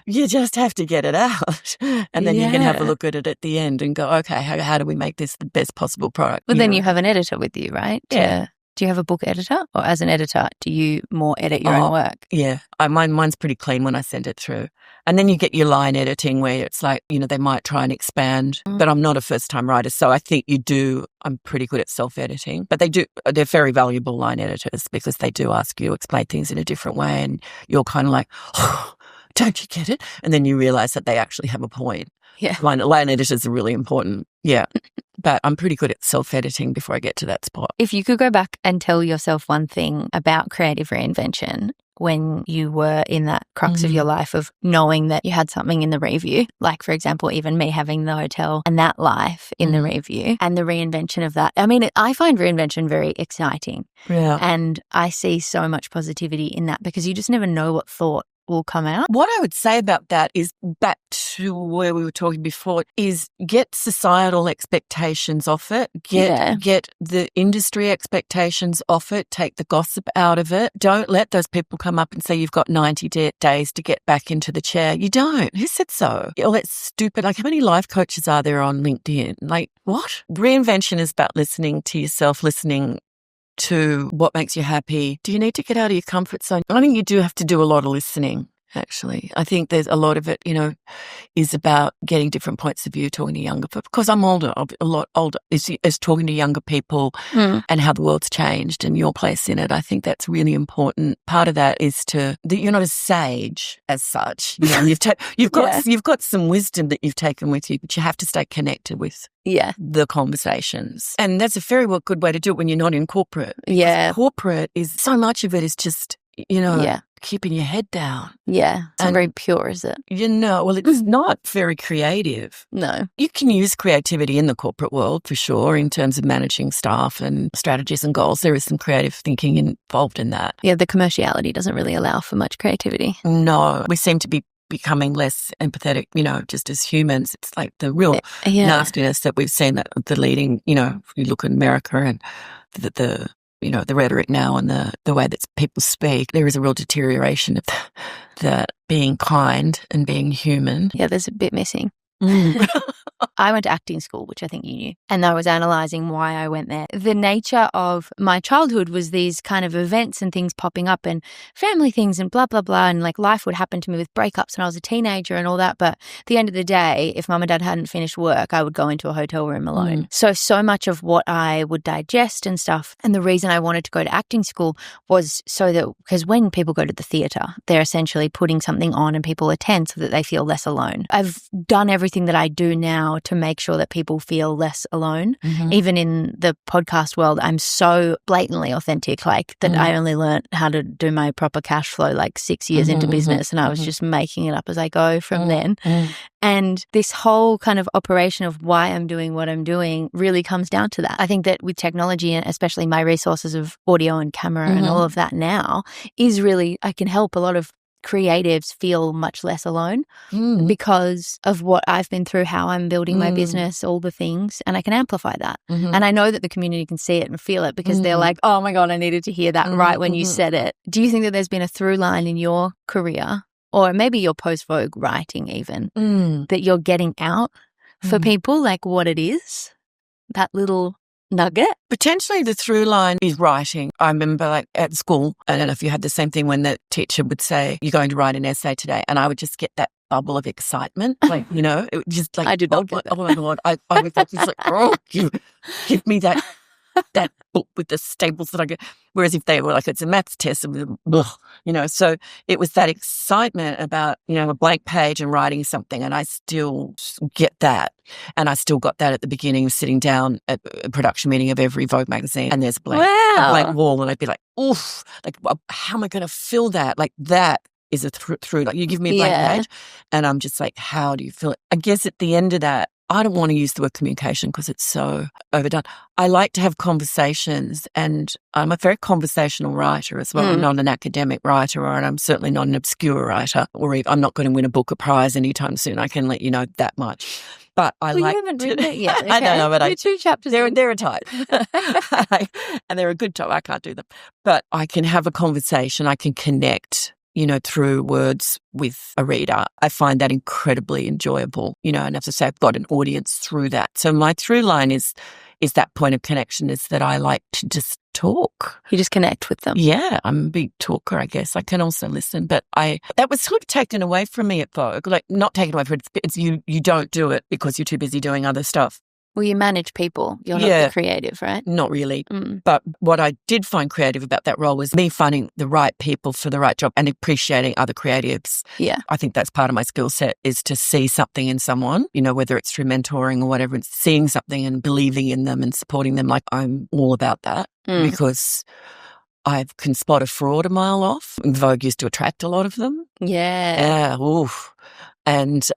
You just have to get it out. And then you can have a look at it at the end and go, okay, how do we make this the best possible product? But then you have an editor with you, right? Yeah. Do you have a book editor? Or as an editor, do you more edit your own work? Yeah. Mine's pretty clean when I send it through. And then you get your line editing where it's like, you know, they might try and expand, but I'm not a first-time writer. So I think I'm pretty good at self-editing. But they're very valuable line editors because they do ask you to explain things in a different way and you're kind of like, oh, don't you get it? And then you realize that they actually have a point. Yeah. Line editors are really important. Yeah. But I'm pretty good at self-editing before I get to that spot. If you could go back and tell yourself one thing about creative reinvention when you were in that crux of your life of knowing that you had something in the review, like, for example, even me having the hotel and that life in the review and the reinvention of that. I mean, I find reinvention very exciting. Yeah. And I see so much positivity in that because you just never know what thought will come out. What I would say about that is back to where we were talking before is get societal expectations off it, get the industry expectations off it, take the gossip out of it. Don't let those people come up and say you've got 90 days to get back into the chair. You don't. Who said so? Oh, that's stupid. Like, how many life coaches are there on LinkedIn? Like, what? Reinvention is about listening to yourself, listening to what makes you happy. Do you need to get out of your comfort zone? I think you do have to do a lot of listening, actually. I think there's a lot of it, you know, is about getting different points of view, talking to younger people. Because I'm older, a lot older, is talking to younger people and how the world's changed and your place in it. I think that's really important. Part of that is that you're not a sage as such. You know, you've got some wisdom that you've taken with you, but you have to stay connected with the conversations. And that's a very good way to do it when you're not in corporate. Yeah. Corporate is, so much of it is just, you know, keeping your head down. Yeah. It's not very pure, is it? You know, well, it's not very creative. No. You can use creativity in the corporate world for sure in terms of managing staff and strategies and goals. There is some creative thinking involved in that. Yeah, the commerciality doesn't really allow for much creativity. No. We seem to be becoming less empathetic, you know, just as humans. It's like the real nastiness that we've seen, that the leading, you know, if you look at America and the you know, the rhetoric now and the way that people speak, there is a real deterioration of that being kind and being human. Yeah, there's a bit missing. I went to acting school, which I think you knew, and I was analysing why I went there. The nature of my childhood was these kind of events and things popping up and family things and blah, blah, blah, and like life would happen to me with breakups when I was a teenager and all that. But at the end of the day, if mum and dad hadn't finished work, I would go into a hotel room alone. So much of what I would digest and stuff, and the reason I wanted to go to acting school was so that, because when people go to the theatre, they're essentially putting something on and people attend so that they feel less alone. I've done everything that I do now to make sure that people feel less alone. Even in the podcast world, I'm so blatantly authentic, like that I only learned how to do my proper cash flow like 6 years into business, and I was just making it up as I go from then. And this whole kind of operation of why I'm doing what I'm doing really comes down to that. I think that with technology, and especially my resources of audio and camera and all of that now, is really, I can help a lot of creatives feel much less alone because of what I've been through, how I'm building my business, all the things, and I can amplify that. And I know that the community can see it and feel it because they're like, oh my God, I needed to hear that right when you said it. Do you think that there's been a through line in your career, or maybe your post-Vogue writing even, that you're getting out for people, like what it is, that little nugget? Potentially the through line is writing. I remember like at school, I don't know if you had the same thing when the teacher would say, you're going to write an essay today. And I would just get that bubble of excitement. Like, you know, it would just like, I did not get that. Oh my God. I was just like, oh, give me that book with the staples that I get. Whereas if they were like, it's a maths test, you know, so it was that excitement about, you know, a blank page and writing something. And I still get that. And I still got that at the beginning of sitting down at a production meeting of every Vogue magazine. And there's a blank wall. And I'd be like, oof, like, how am I going to fill that? Like that is a through. Like you give me a blank page and I'm just like, how do you fill it? I guess at the end of that, I don't want to use the word communication because it's so overdone. I like to have conversations, and I'm a very conversational writer as well. I'm not an academic writer, and I'm certainly not an obscure writer, or even, I'm not going to win a Booker Prize anytime soon. I can let you know that much. But you haven't written it yet. Okay. I don't know, but you're 2 chapters. They're a type, and they're a good type. I can't do them, but I can have a conversation. I can connect, you know, through words with a reader. I find that incredibly enjoyable, you know, and as I say, I've got an audience through that. So my through line is that point of connection, is that I like to just talk. You just connect with them. Yeah, I'm a big talker, I guess. I can also listen, but that was sort of taken away from me at Vogue. Like, not taken away from it, it's you don't do it because you're too busy doing other stuff. Well, you manage people. You're not the creative, right? Not really. But what I did find creative about that role was me finding the right people for the right job and appreciating other creatives. Yeah. I think that's part of my skill set, is to see something in someone, you know, whether it's through mentoring or whatever, it's seeing something and believing in them and supporting them. Like, I'm all about that because I can spot a fraud a mile off. Vogue used to attract a lot of them. Yeah. Yeah. Oof. And,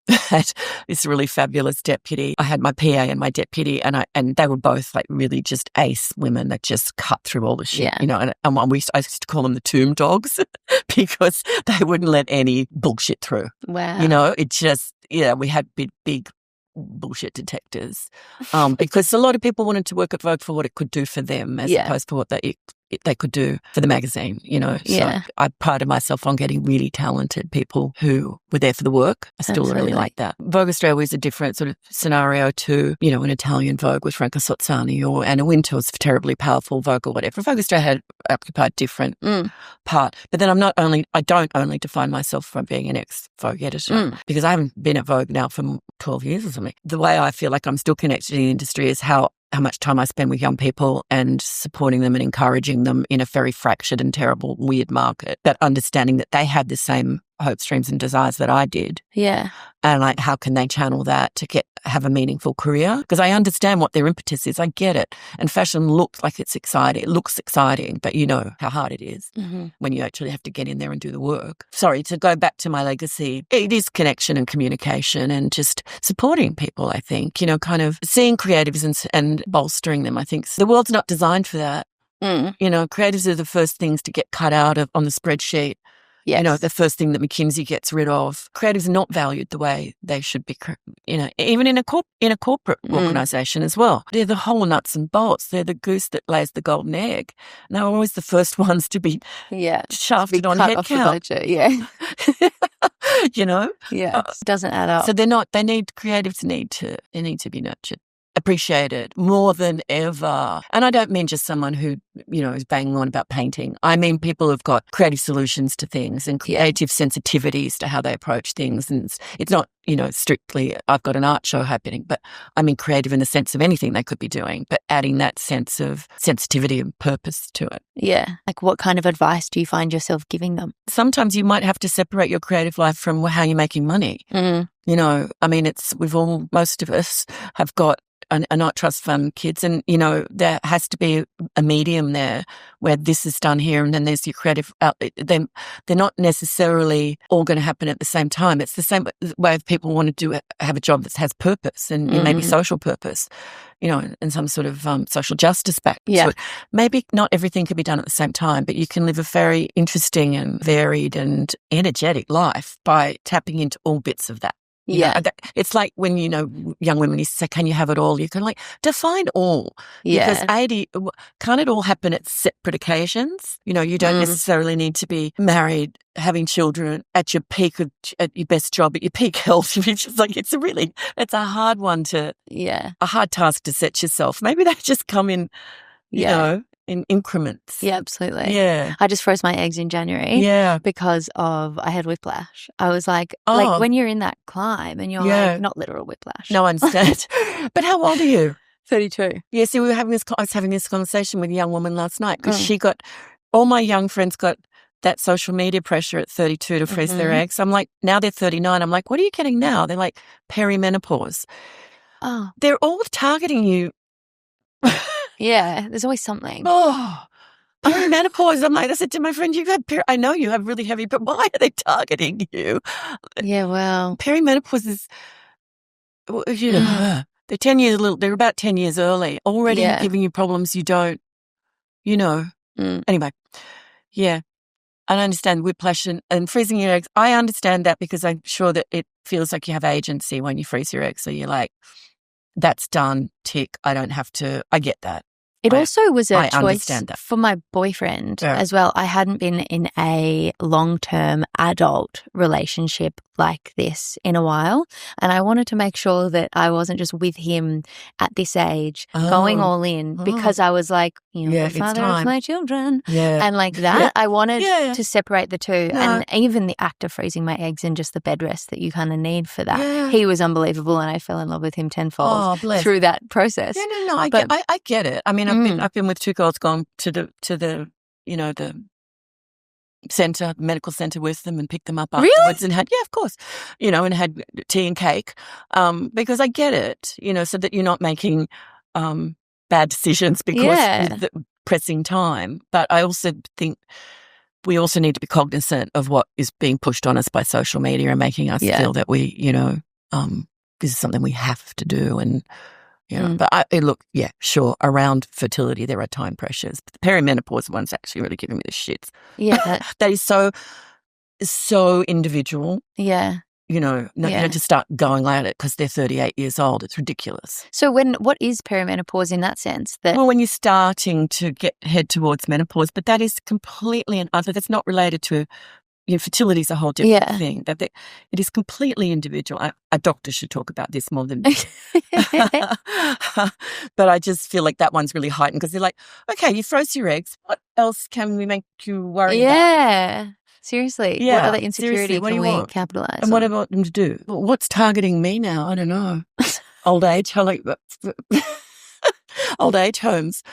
had this really fabulous deputy. I had my PA and my deputy, and they were both like really just ace women that just cut through all the shit, you know. And I used to call them the tomb dogs because they wouldn't let any bullshit through. Wow. You know, it just, we had big bullshit detectors because a lot of people wanted to work at Vogue for what it could do for them as opposed to what they could do for the magazine, you know. So I prided myself on getting really talented people who were there for the work. I still really like that. Vogue Australia was a different sort of scenario to, you know, an Italian Vogue with Franca Sozzani or Anna Wintour's terribly powerful Vogue or whatever. Vogue Australia had occupied different part. But then I don't only define myself from being an ex-Vogue editor because I haven't been at Vogue now for 12 years or something. The way I feel like I'm still connected to the industry is how much time I spend with young people and supporting them and encouraging them in a very fractured and terrible, weird market, but understanding that they had the same hopes, dreams and desires that I did. Yeah. And like, how can they channel that to have a meaningful career? Because I understand what their impetus is. I get it. And fashion looks like it's exciting. It looks exciting, but you know how hard it is when you actually have to get in there and do the work. Sorry, to go back to my legacy, it is connection and communication and just supporting people, I think, you know, kind of seeing creatives and bolstering them. I think the world's not designed for that. You know, creatives are the first things to get cut out of on the spreadsheet. Yes. You know, the first thing that McKinsey gets rid of. Creatives are not valued the way they should be, you know, even in a corporate organisation as well. They're the whole nuts and bolts. They're the goose that lays the golden egg. And they're always the first ones to be shafted on headcount. Yeah. You know? Yeah. It doesn't add up. So creatives need to be nurtured. appreciated more than ever. And I don't mean just someone who, is banging on about painting. I mean people who've got creative solutions to things and creative sensitivities to how they approach things. And it's not, strictly I've got an art show happening, but I mean creative in the sense of anything they could be doing, but adding that sense of sensitivity and purpose to it. Yeah. Like what kind of advice do you find yourself giving them? Sometimes you might have to separate your creative life from how you're making money. I mean, most of us have got a not trust fund kids, and there has to be a medium there where this is done here and then there's your creative outlet. They're not necessarily all going to happen at the same time. It's the same way if people want to have a job that has purpose and maybe social purpose, and some sort of social justice back to it. Maybe not everything can be done at the same time, but you can live a very interesting and varied and energetic life by tapping into all bits of that. It's like when, young women used to say, can you have it all? You can define all. Because can't it all happen at separate occasions? You don't necessarily need to be married, having children at your peak, at your best job, at your peak health. It's just it's a hard one a hard task to set yourself. Maybe they just come in, in increments. Yeah, absolutely. Yeah. I just froze my eggs in January. Yeah. Because I had whiplash. I was like when you're in that climb and you're not literal whiplash. No, I understand. But how old are you? 32. Yeah, see, I was having this conversation with a young woman last night because all my young friends got that social media pressure at 32 to freeze their eggs. I'm like, now they're 39. I'm like, what are you getting now? They're like perimenopause. Oh. They're all targeting you. Yeah, there's always something. Oh, perimenopause. I'm like, I said to my friend, I know you have really heavy, but why are they targeting you? Yeah, well. Perimenopause is, they're 10 years they're about 10 years early, already giving you problems you don't, Anyway, yeah. I understand whiplash and freezing your eggs. I understand that because I'm sure that it feels like you have agency when you freeze your eggs. So you're like, that's done, tick, I don't have to, I get that. It also was a choice that. For my boyfriend as well. I hadn't been in a long-term adult relationship like this in a while, and I wanted to make sure that I wasn't just with him at this age going all in because I was like, the father of my children and like that. Yeah. I wanted to separate the two and even the act of freezing my eggs and just the bed rest that you kind of need for that. Yeah. He was unbelievable and I fell in love with him tenfold through that process. Yeah, no, I get it. I mean, I've been with two girls gone to the centre, medical centre with them and picked them up afterwards and had, of course, and had tea and cake because I get it, so that you're not making bad decisions because with the pressing time. But I also think we also need to be cognizant of what is being pushed on us by social media and making us feel that we, this is something we have to do and but around fertility there are time pressures. But the perimenopause one's actually really giving me the shits. Yeah. That is so individual. Yeah. To start going at it because they're 38 years old. It's ridiculous. So what is perimenopause in that sense? Well, when you're starting to head towards menopause, but that is completely and utterly, that's not related to fertility is a whole different thing. That it is completely individual. A doctor should talk about this more than me. But I just feel like that one's really heightened because they're like, okay, you froze your eggs. What else can we make you worry about? Yeah. Seriously. Yeah. What other insecurity can we capitalize on? And what about them to do? Well, what's targeting me now? I don't know. Old age. Old age homes,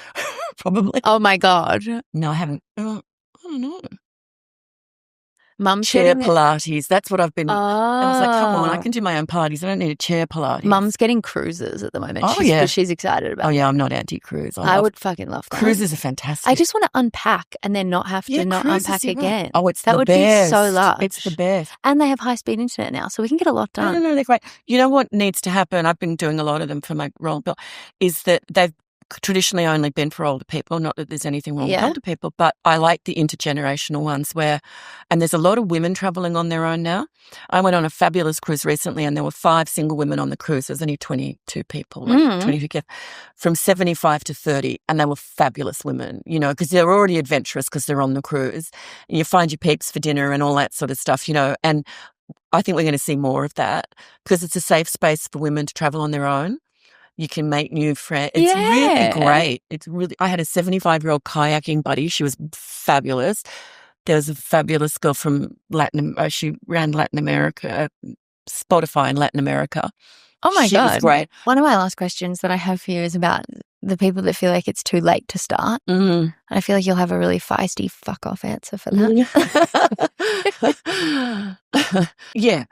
probably. Oh, my God. No, I haven't. I don't know. Mum's chair Pilates. That's what I've been. I was like, come on, I can do my own Pilates. I don't need a chair Pilates. Mum's getting cruises at the moment. She's excited about. Oh yeah, I'm not anti-cruise. I would fucking love that. Cruises are fantastic. I just want to unpack and then not have to unpack again. Right. Oh, it's that the would best. be so lush. It's the best. And they have high-speed internet now, so we can get a lot done. No, they're great. You know what needs to happen? I've been doing a lot of them for my role, is that they've traditionally only been for older people. Not that there's anything wrong with older people, but I like the intergenerational ones and there's a lot of women traveling on their own now. I went on a fabulous cruise recently and there were 5 single women on the cruise. There's only 22 people, 22 from 75 to 30, and they were fabulous women, because they're already adventurous because they're on the cruise. And you find your peeps for dinner and all that sort of stuff, and I think we're going to see more of that because it's a safe space for women to travel on their own. You can make new friends. It's really great. I had a 75-year-old kayaking buddy. She was fabulous. There was a fabulous girl from she ran Latin America, Spotify in Latin America. Oh my God. She was great. One of my last questions that I have for you is about the people that feel like it's too late to start. Mm. I feel like you'll have a really feisty fuck off answer for that. Yeah.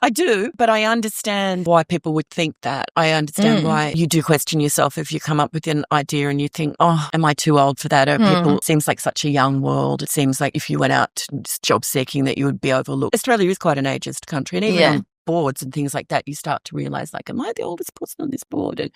I do, but I understand why people would think that. I understand why you do question yourself if you come up with an idea and you think, oh, am I too old for that? Or people, it seems like such a young world. It seems like if you went out job seeking that you would be overlooked. Australia is quite an ageist country, and even on boards and things like that, you start to realize, like, am I the oldest person on this board and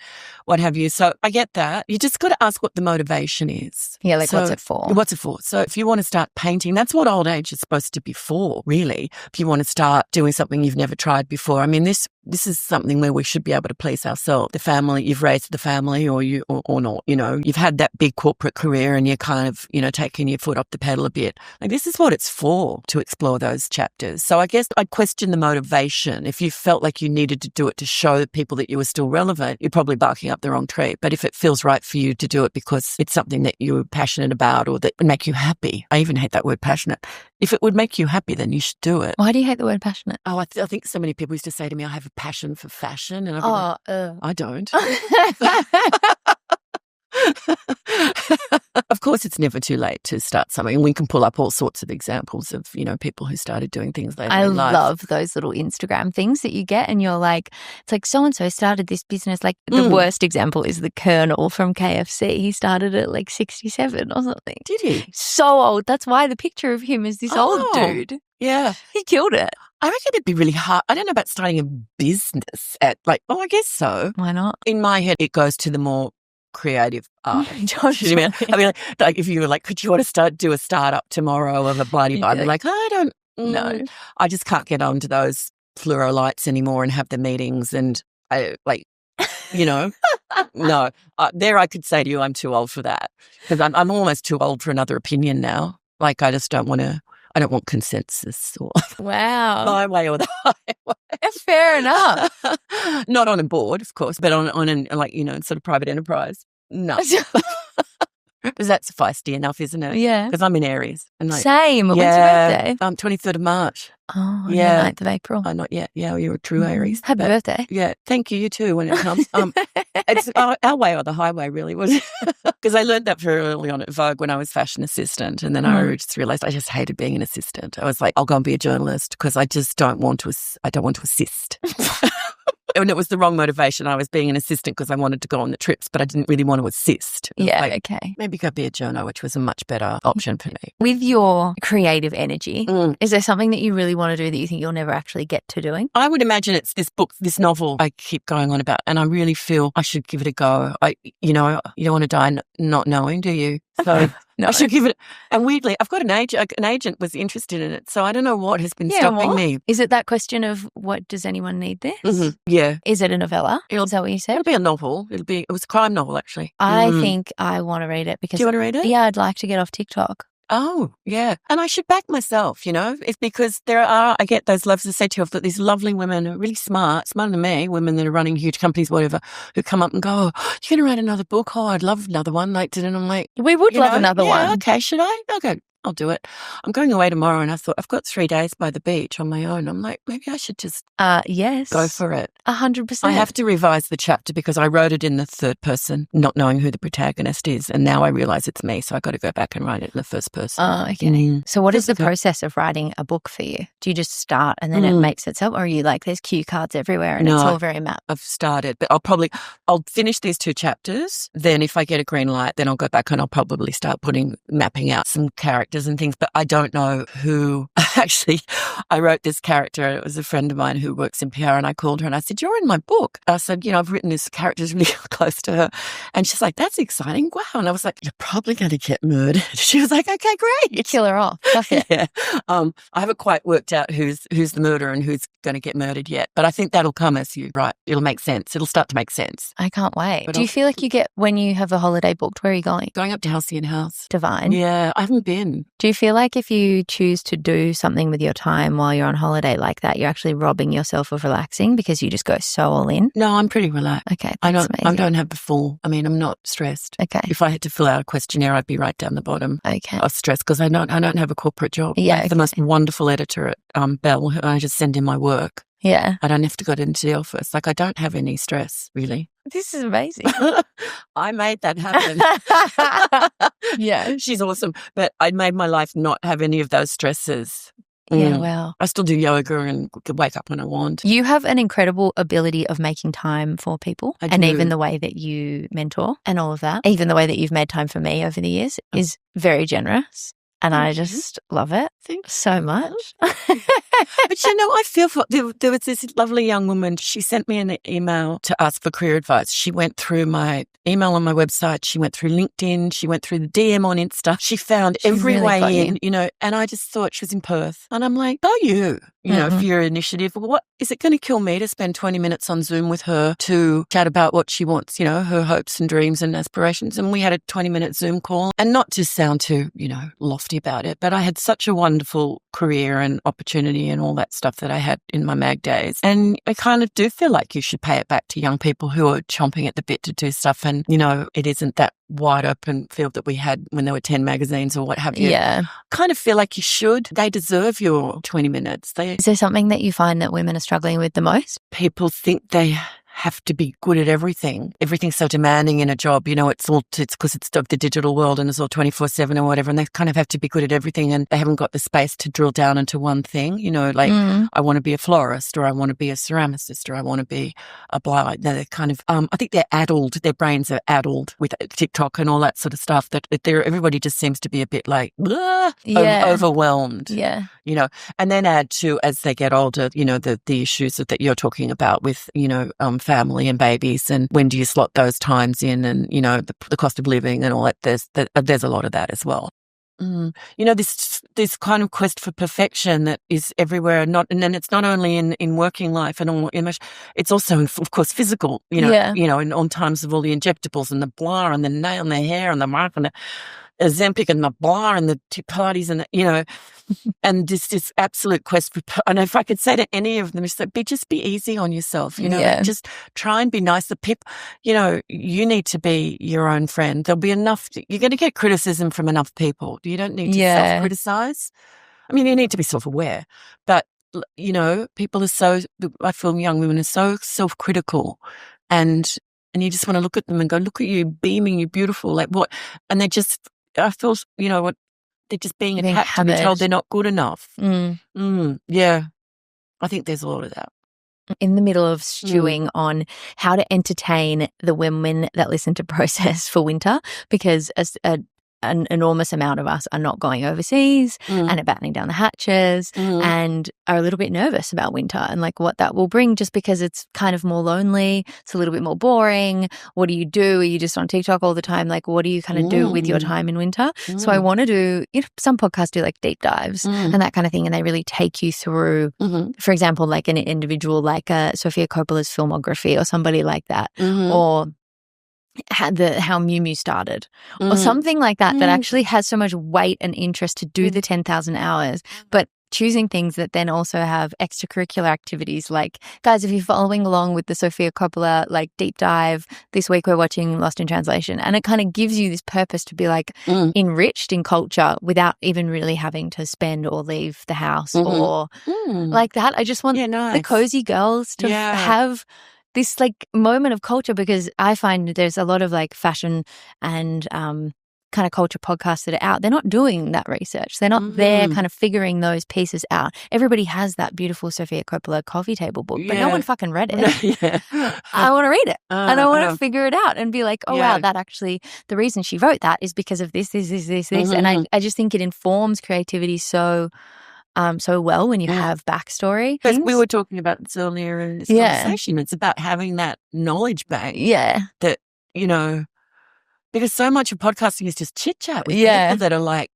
what have you? So I get that. You just got to ask what the motivation is. Yeah, like, what's it for? What's it for? So if you want to start painting, that's what old age is supposed to be for, really. If you want to start doing something you've never tried before. I mean, this is something where we should be able to please ourselves. The family, you've raised the family or not, you know, you've had that big corporate career and you're kind of, you know, taking your foot off the pedal a bit. Like, this is what it's for, to explore those chapters. So I guess I'd question the motivation. If you felt like you needed to do it to show the people that you were still relevant, you're probably barking up the wrong tree. But if it feels right for you to do it because it's something that you're passionate about or that would make you happy, I even hate that word passionate. If it would make you happy, then you should do it. Why do you hate the word passionate? Oh, I think so many people used to say to me, I have a passion for fashion. And I don't. Of course, it's never too late to start something. We can pull up all sorts of examples of, you know, people who started doing things later in life. I love those little Instagram things that you get and you're like, it's like so-and-so started this business. Like the worst example is the Colonel from KFC. He started at like 67 or something. Did he? So old. That's why the picture of him is this old dude. Yeah. He killed it. I reckon it'd be really hard. I don't know about starting a business at I guess so. Why not? In my head, it goes to the more creative art. I mean, like if you were like, could you want to do a startup tomorrow of a bloody I'd be like, I don't know. I just can't get onto those fluoro lights anymore and have the meetings and I like, you know, no. There I could say to you, I'm too old for that because I'm almost too old for another opinion now. Like I just don't want to. I don't want consensus or my way or the highway. Fair enough. Not on a board, of course, but on an, like, you know, sort of private enterprise. No. Because that's feisty enough, isn't it? Yeah. Because I'm in Aries. And same. When's your birthday? 23rd of March. Oh, yeah. 9th of April. Not yet. Yeah, you're a true Aries. Happy birthday. Yeah. Thank you. You too, when it comes. It's our way or the highway, really, was because I learned that very early on at Vogue when I was fashion assistant. And then I just realized I just hated being an assistant. I was like, I'll go and be a journalist because I just don't want to assist. And it was the wrong motivation. I was being an assistant because I wanted to go on the trips, but I didn't really want to assist. Okay. Maybe go be a journo, which was a much better option for me. With your creative energy, is there something that you really want to do that you think you'll never actually get to doing? I would imagine it's this book, this novel I keep going on about, and I really feel I should give it a go. You don't want to die not knowing, do you? So no. I should give it. And weirdly, I've got an agent was interested in it, so I don't know what has been stopping me. Is it that question of what does anyone need this? Mm-hmm. Yeah. Is it a novella? Is that what you said? It'll be a novel. It was a crime novel, actually. I think I want to read it because. Do you want to read it? Yeah, I'd like to get off TikTok. Oh, yeah. And I should back myself, you know. It's because I get those loves, as I say to you, I've got these lovely women who are really smarter than me, women that are running huge companies, whatever, who come up and go, oh, you're going to write another book? Oh, I'd love another one. And I'm like, we would love another one. Okay, should I? Okay, I'll do it. I'm going away tomorrow and I thought, I've got 3 days by the beach on my own. I'm like, maybe I should just go for it. 100%. I have to revise the chapter because I wrote it in the third person, not knowing who the protagonist is. And now I realize it's me. So I got to go back and write it in the first person. Oh, okay. So what is the process of writing a book for you? Do you just start and then it makes itself? Or are you like, there's cue cards everywhere and it's all very mapped? I've started, but I'll finish these 2 chapters. Then if I get a green light, then I'll go back and I'll probably start mapping out some characters and things, but I don't know who. Actually, I wrote this character. It was a friend of mine who works in PR, and I called her and I said, you're in my book. I said, I've written this character really close to her. And she's like, that's exciting. Wow. And I was like, you're probably going to get murdered. She was like, okay, great. Kill her off. Fuck it. Yeah. I haven't quite worked out who's the murderer and who's going to get murdered yet, but I think that'll come as you write. It'll make sense. It'll start to make sense. I can't wait. Do you feel like you get, when you have a holiday booked, where are you going? Going up to Halcyon House. Divine. Yeah, I haven't been. Do you feel like if you choose to do something with your time while you're on holiday like that, you're actually robbing yourself of relaxing because you just go so all in? No, I'm pretty relaxed. Okay, I don't have the full. I mean, I'm not stressed. Okay. If I had to fill out a questionnaire, I'd be right down the bottom. Okay. I was stressed because I don't have a corporate job. Yeah. I have the most wonderful editor at Bell, who I just send in my work. Yeah. I don't have to go into the office. Like, I don't have any stress, really. This is amazing. I made that happen. Yeah. She's awesome. But I made my life not have any of those stresses. Yeah, wow. I still do yoga and could wake up when I want. You have an incredible ability of making time for people. And even the way that you mentor and all of that, even the way that you've made time for me over the years is very generous. And I just love it so much. But, I feel there was this lovely young woman. She sent me an email to ask for career advice. She went through my email on my website. She went through LinkedIn. She went through the DM on Insta. She found every way in, and I just thought she was in Perth. And I'm like, for your initiative, what is it going to kill me to spend 20 minutes on Zoom with her to chat about what she wants, her hopes and dreams and aspirations? And we had a 20-minute Zoom call, and not to sound too, lofty about it, but I had such a wonderful career and opportunity and all that stuff that I had in my mag days. And I kind of do feel like you should pay it back to young people who are chomping at the bit to do stuff. And, it isn't that wide open field that we had when there were 10 magazines or what have you. Yeah. Kind of feel like you should. They deserve your 20 minutes. Is there something that you find that women are struggling with the most? People think they have to be good at everything. Everything's so demanding in a job. It's because it's of the digital world and it's all 24/7 or whatever. And they kind of have to be good at everything, and they haven't got the space to drill down into one thing. I want to be a florist, or I want to be a ceramicist, or I want to be a blah. They're kind of, I think they're addled. Their brains are addled with TikTok and all that sort of stuff, that everybody just seems to be a bit like, overwhelmed. Yeah. And then add to, as they get older, the issues that you're talking about with, family and babies, and when do you slot those times in, and, the cost of living and all that. There's a lot of that as well. This kind of quest for perfection that is everywhere, and it's not only in working life and all image, it's also, of course, physical, and on times of all the injectables and the blah and the nail and the hair and the mark and the Ozempic and the blah and the tea parties and and this absolute quest for. And if I could say to any of them, just be easy on yourself. Just try and be nice. The people, you need to be your own friend. There'll be enough. You're going to get criticism from enough people. You don't need to self-criticize. I mean, you need to be self-aware, but people are so. I feel young women are so self-critical, and you just want to look at them and go, look at you, beaming, you beautiful. Like what? And they just. I feel, what they're just being attached to be told they're not good enough. Yeah. I think there's a lot of that. In the middle of stewing on how to entertain the women that listen to Process for winter, because an enormous amount of us are not going overseas and are battening down the hatches and are a little bit nervous about winter and like what that will bring, just because it's kind of more lonely. It's a little bit more boring. What do you do? Are you just on TikTok all the time? Like, what do you kind of do with your time in winter? So I want to do, some podcasts do like deep dives and that kind of thing. And they really take you through, for example, like an individual, like Sofia Coppola's filmography or somebody like that, or how Miu Miu started or something like that, that actually has so much weight and interest to do the 10,000 hours, but choosing things that then also have extracurricular activities. Like, guys, if you're following along with the Sofia Coppola like deep dive, this week we're watching Lost in Translation, and it kind of gives you this purpose to be like enriched in culture without even really having to spend or leave the house or like that. I just want the cozy girls to have this like moment of culture, because I find there's a lot of like fashion and kind of culture podcasts that are out. They're not doing that research. They're not there kind of figuring those pieces out. Everybody has that beautiful Sofia Coppola coffee table book, but no one fucking read it. I want to read it and I want to figure it out and be like, oh wow, that actually, the reason she wrote that is because of this. And I just think it informs creativity so well when you have backstory. Because we were talking about this earlier in this conversation. It's about having that knowledge bank. Yeah. That, because so much of podcasting is just chit chat with people that are like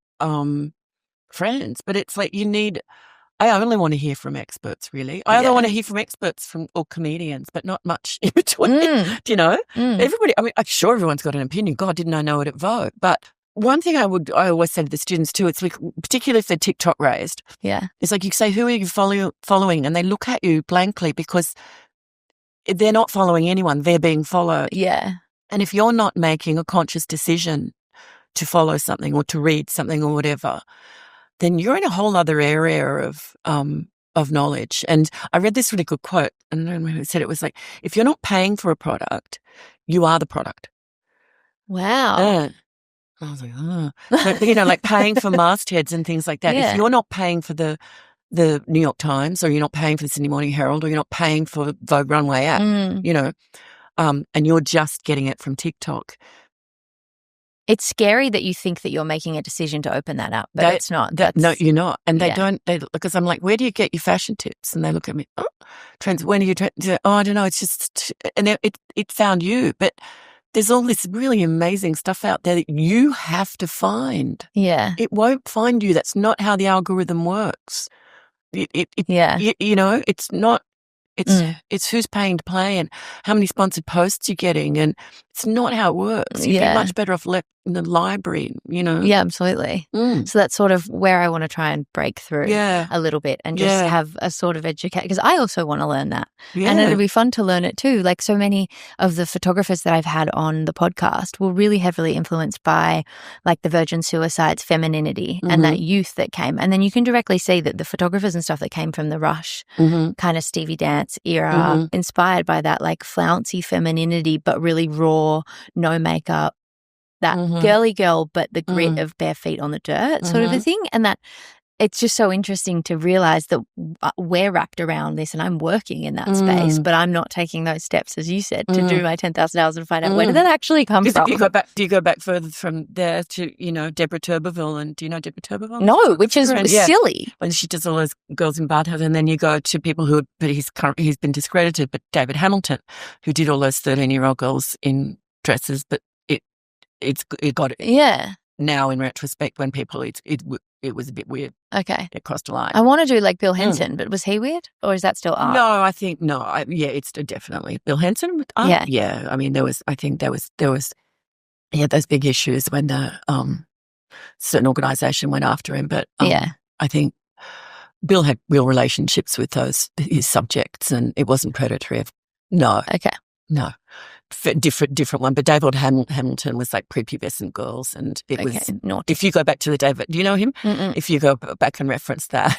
friends. But it's like I only want to hear from experts, really. I only want to hear from experts or comedians, but not much in between. Do you know? Everybody, I mean, I'm sure everyone's got an opinion. God, didn't I know it at Vogue? But one thing I always say to the students too, it's like, particularly if they're TikTok raised. Yeah. It's like you say, who are you following? And they look at you blankly because they're not following anyone. They're being followed. Yeah. And if you're not making a conscious decision to follow something or to read something or whatever, then you're in a whole other area of knowledge. And I read this really good quote, and I don't know who said it. Was like, if you're not paying for a product, you are the product. Wow. I was like, oh. So, you know, like paying for mastheads and things like that. Yeah. If you're not paying for the New York Times, or you're not paying for the Sydney Morning Herald, or you're not paying for Vogue Runway app, you know, and you're just getting it from TikTok. It's scary that you think that you're making a decision to open that up, but it's not. No, you're not. And they don't, because I'm like, where do you get your fashion tips? And they look at me, trends, when are you, I don't know, it's just, and it found you. But there's all this really amazing stuff out there that you have to find. Yeah. It won't find you. That's not how the algorithm works. You know, it's not. It's who's paying to play and how many sponsored posts you're getting, and it's not how it works. You'd be much better off left in the library, you know. Yeah, absolutely. So that's sort of where I want to try and break through a little bit and just have a sort of educate, because I also want to learn that. And it'll be fun to learn it too. Like, so many of the photographers that I've had on the podcast were really heavily influenced by like the Virgin Suicide's femininity and that youth that came. And then you can directly see that the photographers and stuff that came from the Rush kind of Stevie Dance era, inspired by that like flouncy femininity, but really raw, no makeup, that girly girl, but the grit of bare feet on the dirt sort of a thing. And that it's just so interesting to realize that we're wrapped around this, and I'm working in that space, but I'm not taking those steps, as you said, to do my 10,000 hours and find out where did that actually come from. Do you go back further from there to, you know, Deborah Turbeville? And do you know Deborah Turbeville? No, which is silly. When she does all those girls in bathhouses, and then you go to people who, but he's been discredited, but David Hamilton, who did all those 13-year-old girls in dresses, but it got it. Yeah. Now in retrospect, when people, it was a bit weird. Okay. It crossed a line. I want to do like Bill Henson, but was he weird, or is that still art? No, I think it's definitely Bill Henson. Yeah. I mean, there was those big issues when the certain organisation went after him, but I think Bill had real relationships with his subjects, and it wasn't predatory. No. Okay. No. Different one, but David Hamilton was like prepubescent girls, and it was naughty. If you go back to the David, do you know him? If you go back and reference that,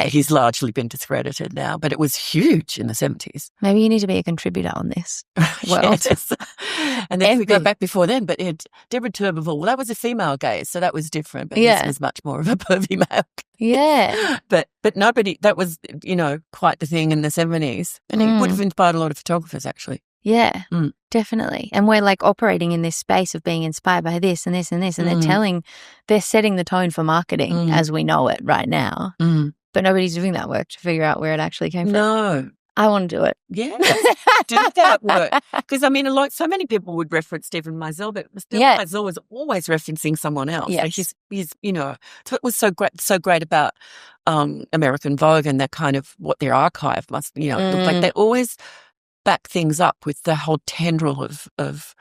he's largely been discredited now, but it was huge in the 70s. Maybe you need to be a contributor on this. Well, and then if we go back before then, but Deborah Turbeville, well, that was a female gaze, so that was different. But this was much more of a pervy male. Yeah, but nobody. That was, you know, quite the thing in the 70s, and it would have inspired a lot of photographers, actually. Yeah, definitely. And we're like operating in this space of being inspired by this and this and this, and they're setting the tone for marketing as we know it right now. But nobody's doing that work to figure out where it actually came from. No. I want to do it. Yeah, do that work. Because, I mean, so many people would reference Stephen Meisel, but Stephen Meisel was always referencing someone else. Yes. So he's, you know, so it was so great about American Vogue and that kind of what their archive must, you know, look like. They always back things up with the whole tendril of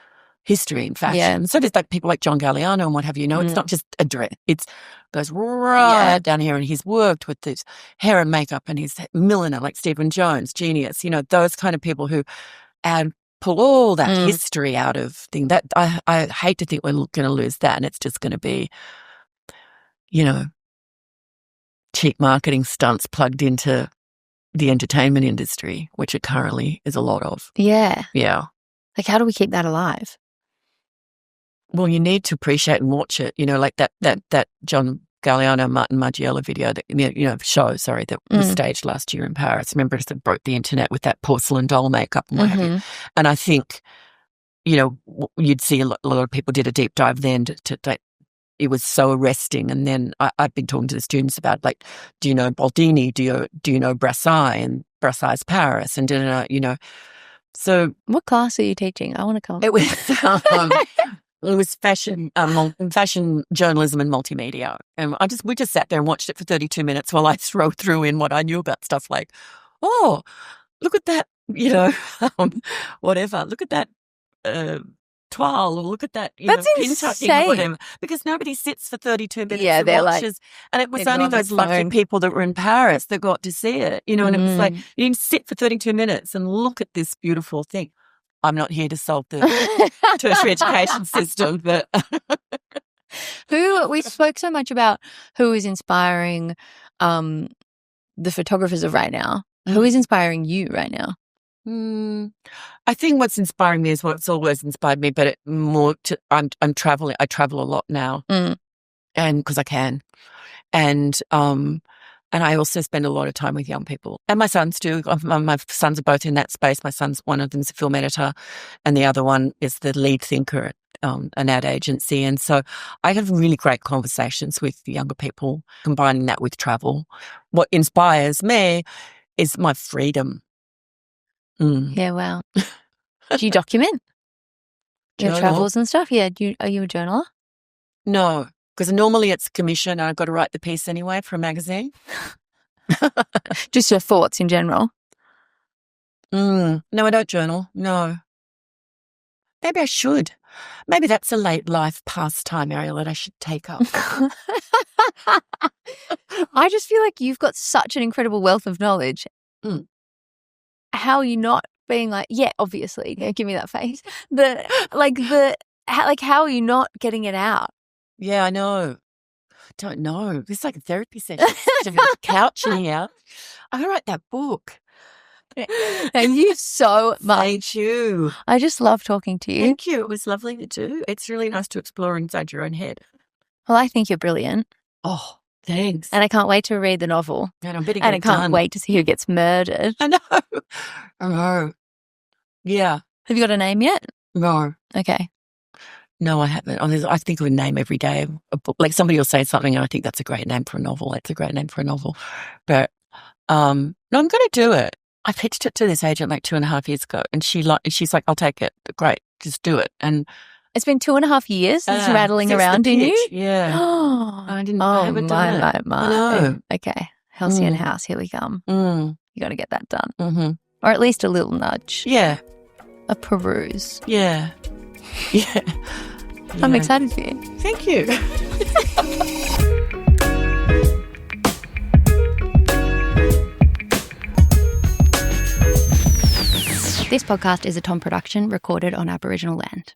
history and fashion. Yeah. So there's like people like John Galliano and what have you. You know, it's not just a dress. It goes right down here, and he's worked with this hair and makeup, and he's milliner like Stephen Jones, genius. You know, those kind of people who pull all that history out of things. That I hate to think we're going to lose that, and it's just going to be, you know, cheap marketing stunts plugged into the entertainment industry, which it currently is a lot of. Yeah. Yeah. Like, how do we keep that alive? Well, you need to appreciate and watch it. You know, like that John Galliano, Martin Margiela video show that was staged last year in Paris. Remember, it broke the internet with that porcelain doll makeup and what have you. And I think, you know, you'd see a lot of people did a deep dive then to it was so arresting. And then I've been talking to the students about, like, do you know Baldini? Do you know Brassai and Brassai's Paris? And you know, so what class are you teaching? I want to come. It was it was fashion journalism and multimedia, and we just sat there and watched it for 32 minutes while I threw in what I knew about stuff, like, oh, look at that, you know, whatever. Look at that toile, or look at that, That's pin tucking or whatever. Because nobody sits for 32 minutes and watches. And it was only those lucky people that were in Paris that got to see it, and it was like, you can sit for 32 minutes and look at this beautiful thing. I'm not here to solve the tertiary education system, but... We spoke so much about who is inspiring the photographers of right now. Who is inspiring you right now? I think what's inspiring me is what's always inspired me, but I'm traveling. I travel a lot now, and because I can, and I also spend a lot of time with young people, and my sons too. My sons are both in that space. My son's, one of them's a film editor, and the other one is the lead thinker at an ad agency. And so I have really great conversations with younger people, combining that with travel. What inspires me is my freedom. Yeah, wow. Do you document your travels and stuff? Yeah. Are you a journaler? No, because normally it's commission and I've got to write the piece anyway for a magazine. Just your thoughts in general? No, I don't journal. No. Maybe I should. Maybe that's a late life pastime, Arielle, that I should take up. I just feel like you've got such an incredible wealth of knowledge. How are you not being like, yeah, obviously, give me that face. How are you not getting it out? Yeah, I know. Don't know. It's like a therapy session. Couching out. I'm going to write that book. Thank you so much. Thank you. I just love talking to you. Thank you. It was lovely to do. It's really nice to explore inside your own head. Well, I think you're brilliant. Oh, thanks. And I can't wait to read the novel. And I'm betting I can't wait to see who gets murdered. I know. Yeah. Have you got a name yet? No. Okay. No, I haven't. I think of a name every day. A book. Like somebody will say something and I think that's a great name for a novel. That's a great name for a novel. But no, I'm going to do it. I pitched it to this agent like 2.5 years ago and she's like, I'll take it. Great. Just do it. And it's been 2.5 years since rattling around in you? Yeah. I haven't done it. My. I know. Okay. Halcyon House, here we come. You got to get that done. Mm-hmm. Or at least a little nudge. Yeah. A peruse. Yeah. Yeah. I'm excited for you. Thank you. This podcast is a Tom production recorded on Aboriginal land.